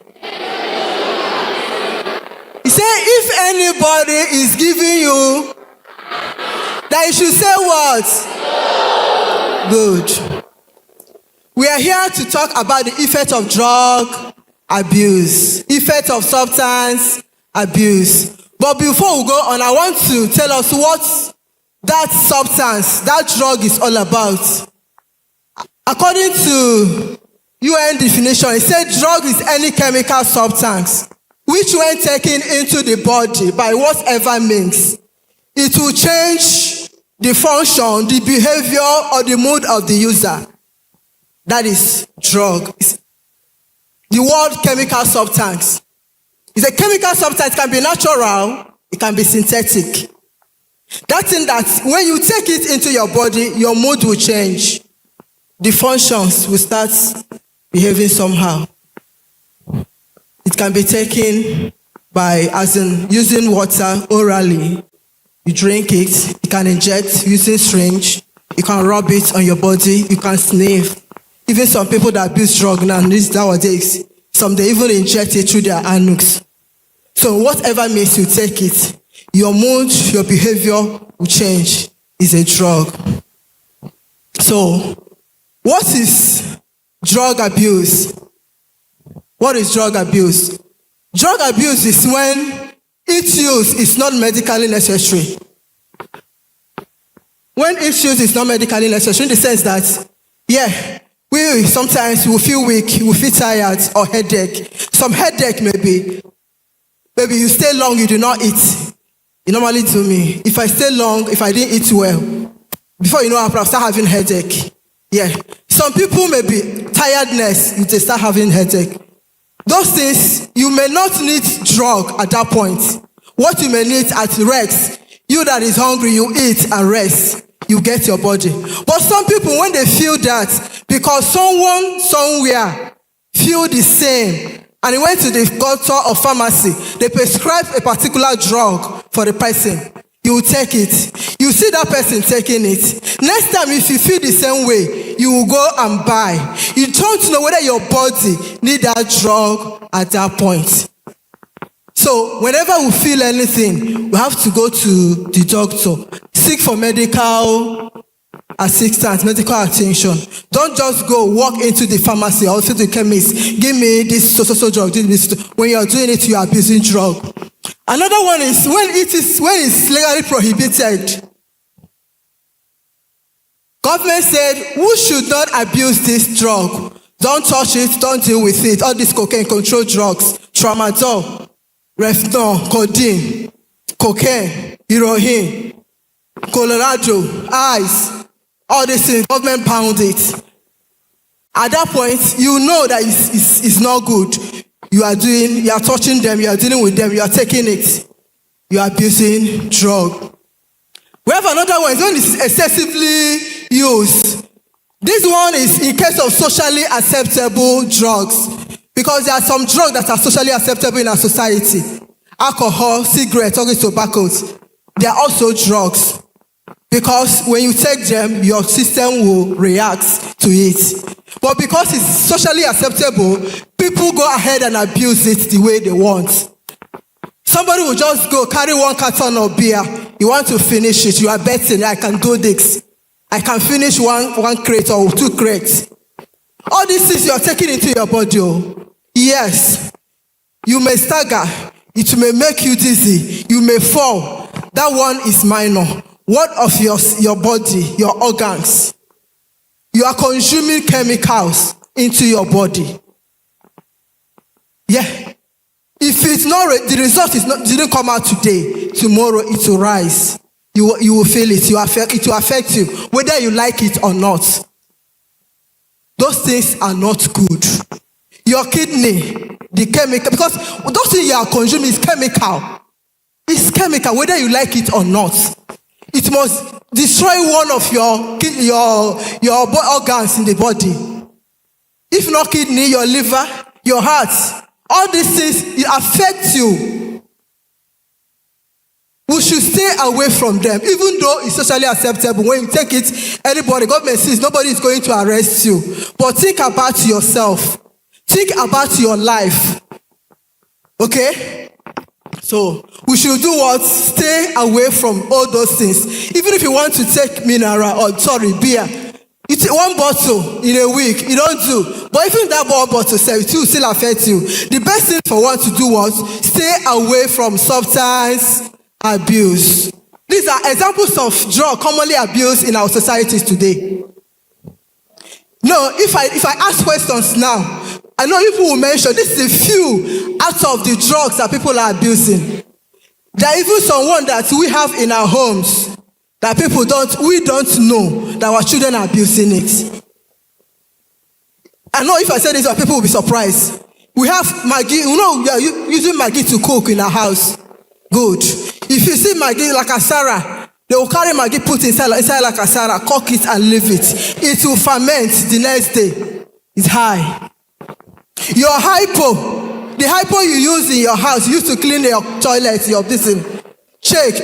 He said, if anybody is giving you, that you should say what? Good. We are here to talk about the effect of drug abuse, effect of substance abuse. But before we go on, I want to tell us what that substance, that drug is all about. According to UN definition, it said drug is any chemical substance which when taken into the body by whatever means, it will change the function, the behavior, or the mood of the user. That is drug. The word chemical substance. It's a chemical substance. It can be natural, it can be synthetic. That thing that when you take it into your body, your mood will change. The functions will start behaving somehow. It can be taken by, as in using water orally. You drink it, you can inject using syringe, you can rub it on your body, you can sniff. Even some people that abuse drug nowadays, some they even inject it through their anus. So whatever means you take it, your mood, your behavior will change. It's a drug. So, what is drug abuse? What is drug abuse? Drug abuse is when its use is not medically necessary. When its use is not medically necessary, in the sense that, we sometimes will feel weak, we feel tired, or headache. Some headache maybe you stay long, you do not eat. You normally do me. If I stay long, if I didn't eat well, before you know, I'll start having headache. Some people may be tiredness, they start having headache. Those things, you may not need drug at that point. What you may need at rest, you that is hungry, you eat and rest. You get your body. But some people, when they feel that, because someone somewhere feel the same, and he went to the doctor or pharmacy, they prescribe a particular drug for the person. You will take it. You see that person taking it. Next time, if you feel the same way, you will go and buy. You don't know whether your body need that drug at that point. So whenever we feel anything, we have to go to the doctor. Seek for medical assistance, medical attention. Don't just go walk into the pharmacy or to the chemist. Give me this so drug. When you are doing it, you are abusing drug. Another one is when it's legally prohibited. Government said, who should not abuse this drug? Don't touch it, don't deal with it. All these cocaine control drugs, tramadol, Refnol, codeine, cocaine, heroin, Colorado, ice, all these things, government pound it. At that point, you know that it's not good. You are touching them, you are dealing with them, you are taking it. You are abusing drug. We have another one, it's when it's excessively used. This one is in case of socially acceptable drugs. Because there are some drugs that are socially acceptable in our society. Alcohol, cigarettes, all these tobaccos. They are also drugs. Because when you take them, your system will react to it. But because it's socially acceptable, people go ahead and abuse it the way they want. Somebody will just go carry one carton of beer. You want to finish it. You are betting, I can do this. I can finish one crate or 2 crates. All these things you are taking into your body. Yes, you may stagger. It may make you dizzy. You may fall. That one is minor. What of your body, your organs? You are consuming chemicals into your body. If it's not, the result didn't come out today, tomorrow it will rise. You will feel it. It will affect you, whether you like it or not. Those things are not good. Your kidney, the chemical, because those things you are consuming is chemical. It's chemical, whether you like it or not. It must destroy one of your organs in the body. If not kidney, your liver, your heart, all these things, it affects you. We should stay away from them, even though it's socially acceptable. When you take it, anybody, government says nobody is going to arrest you. But think about yourself. Think about your life. Okay? So, we should do what? Stay away from all those things. Even if you want to take beer, you take one bottle in a week, you don't do. But even that bottle it will still affect you. The best thing for one to do was stay away from substance abuse. These are examples of drug commonly abused in our societies today. No, if I ask questions now, I know people will mention this is a few out of the drugs that people are abusing. There are even someone that we have in our homes that we don't know that our children are abusing it. I know if I say this, people will be surprised. We have Maggi, we are using Maggi to cook in our house. Good. If you see Maggi like Asara, they will carry Maggi, put inside like Asara, cook it and leave it. It will ferment the next day. It's high. Your hypo, the hypo you use in your house, you use to clean your toilet, your thing. Check.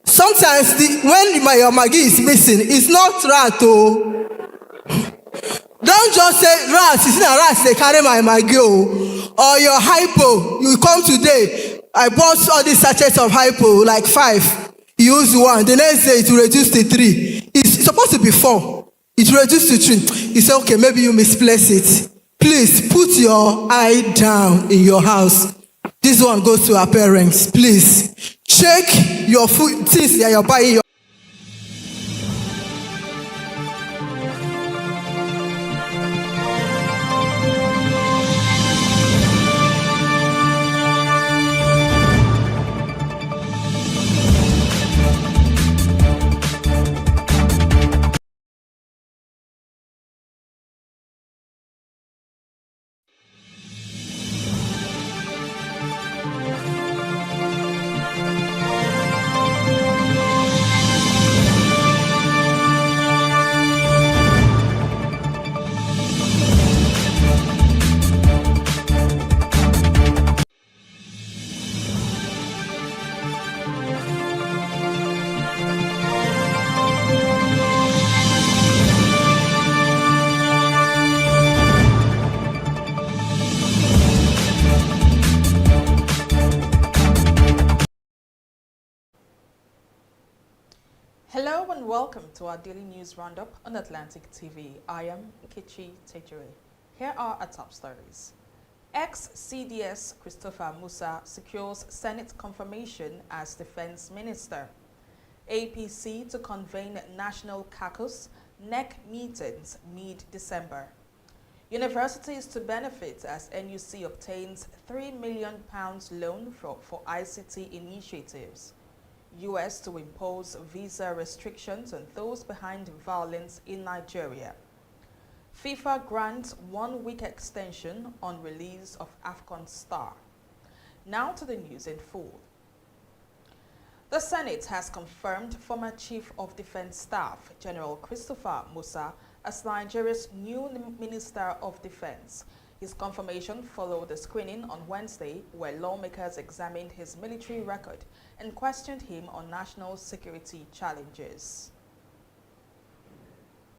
Sometimes when your Maggi is missing, it's not rat. Don't just say rat. It's not rat. They carry my Maggi. Or your hypo. You come today. I bought all these sachets of hypo, like 5. You use 1. The next day it will reduce to 3. It's supposed to be 4. It reduced to 3. You say, okay, maybe you misplace it. Please put your eye down in your house. This one goes to our parents. Please check your food things that you're buying. Hello and welcome to our daily news roundup on Atlantic TV. I am Kichi Tejure. Here are our top stories. Ex-CDS Christopher Musa secures Senate confirmation as Defense Minister. APC to convene National Caucus NEC meetings mid-December. Universities to benefit as NUC obtains £3 million loan for ICT initiatives. US to impose visa restrictions on those behind violence in Nigeria. FIFA grants 1-week extension on release of AFCON star. Now to the news in full. The Senate has confirmed former Chief of Defense Staff, General Christopher Musa, as Nigeria's new Minister of Defense. His confirmation followed the screening on Wednesday, where lawmakers examined his military record and questioned him on national security challenges.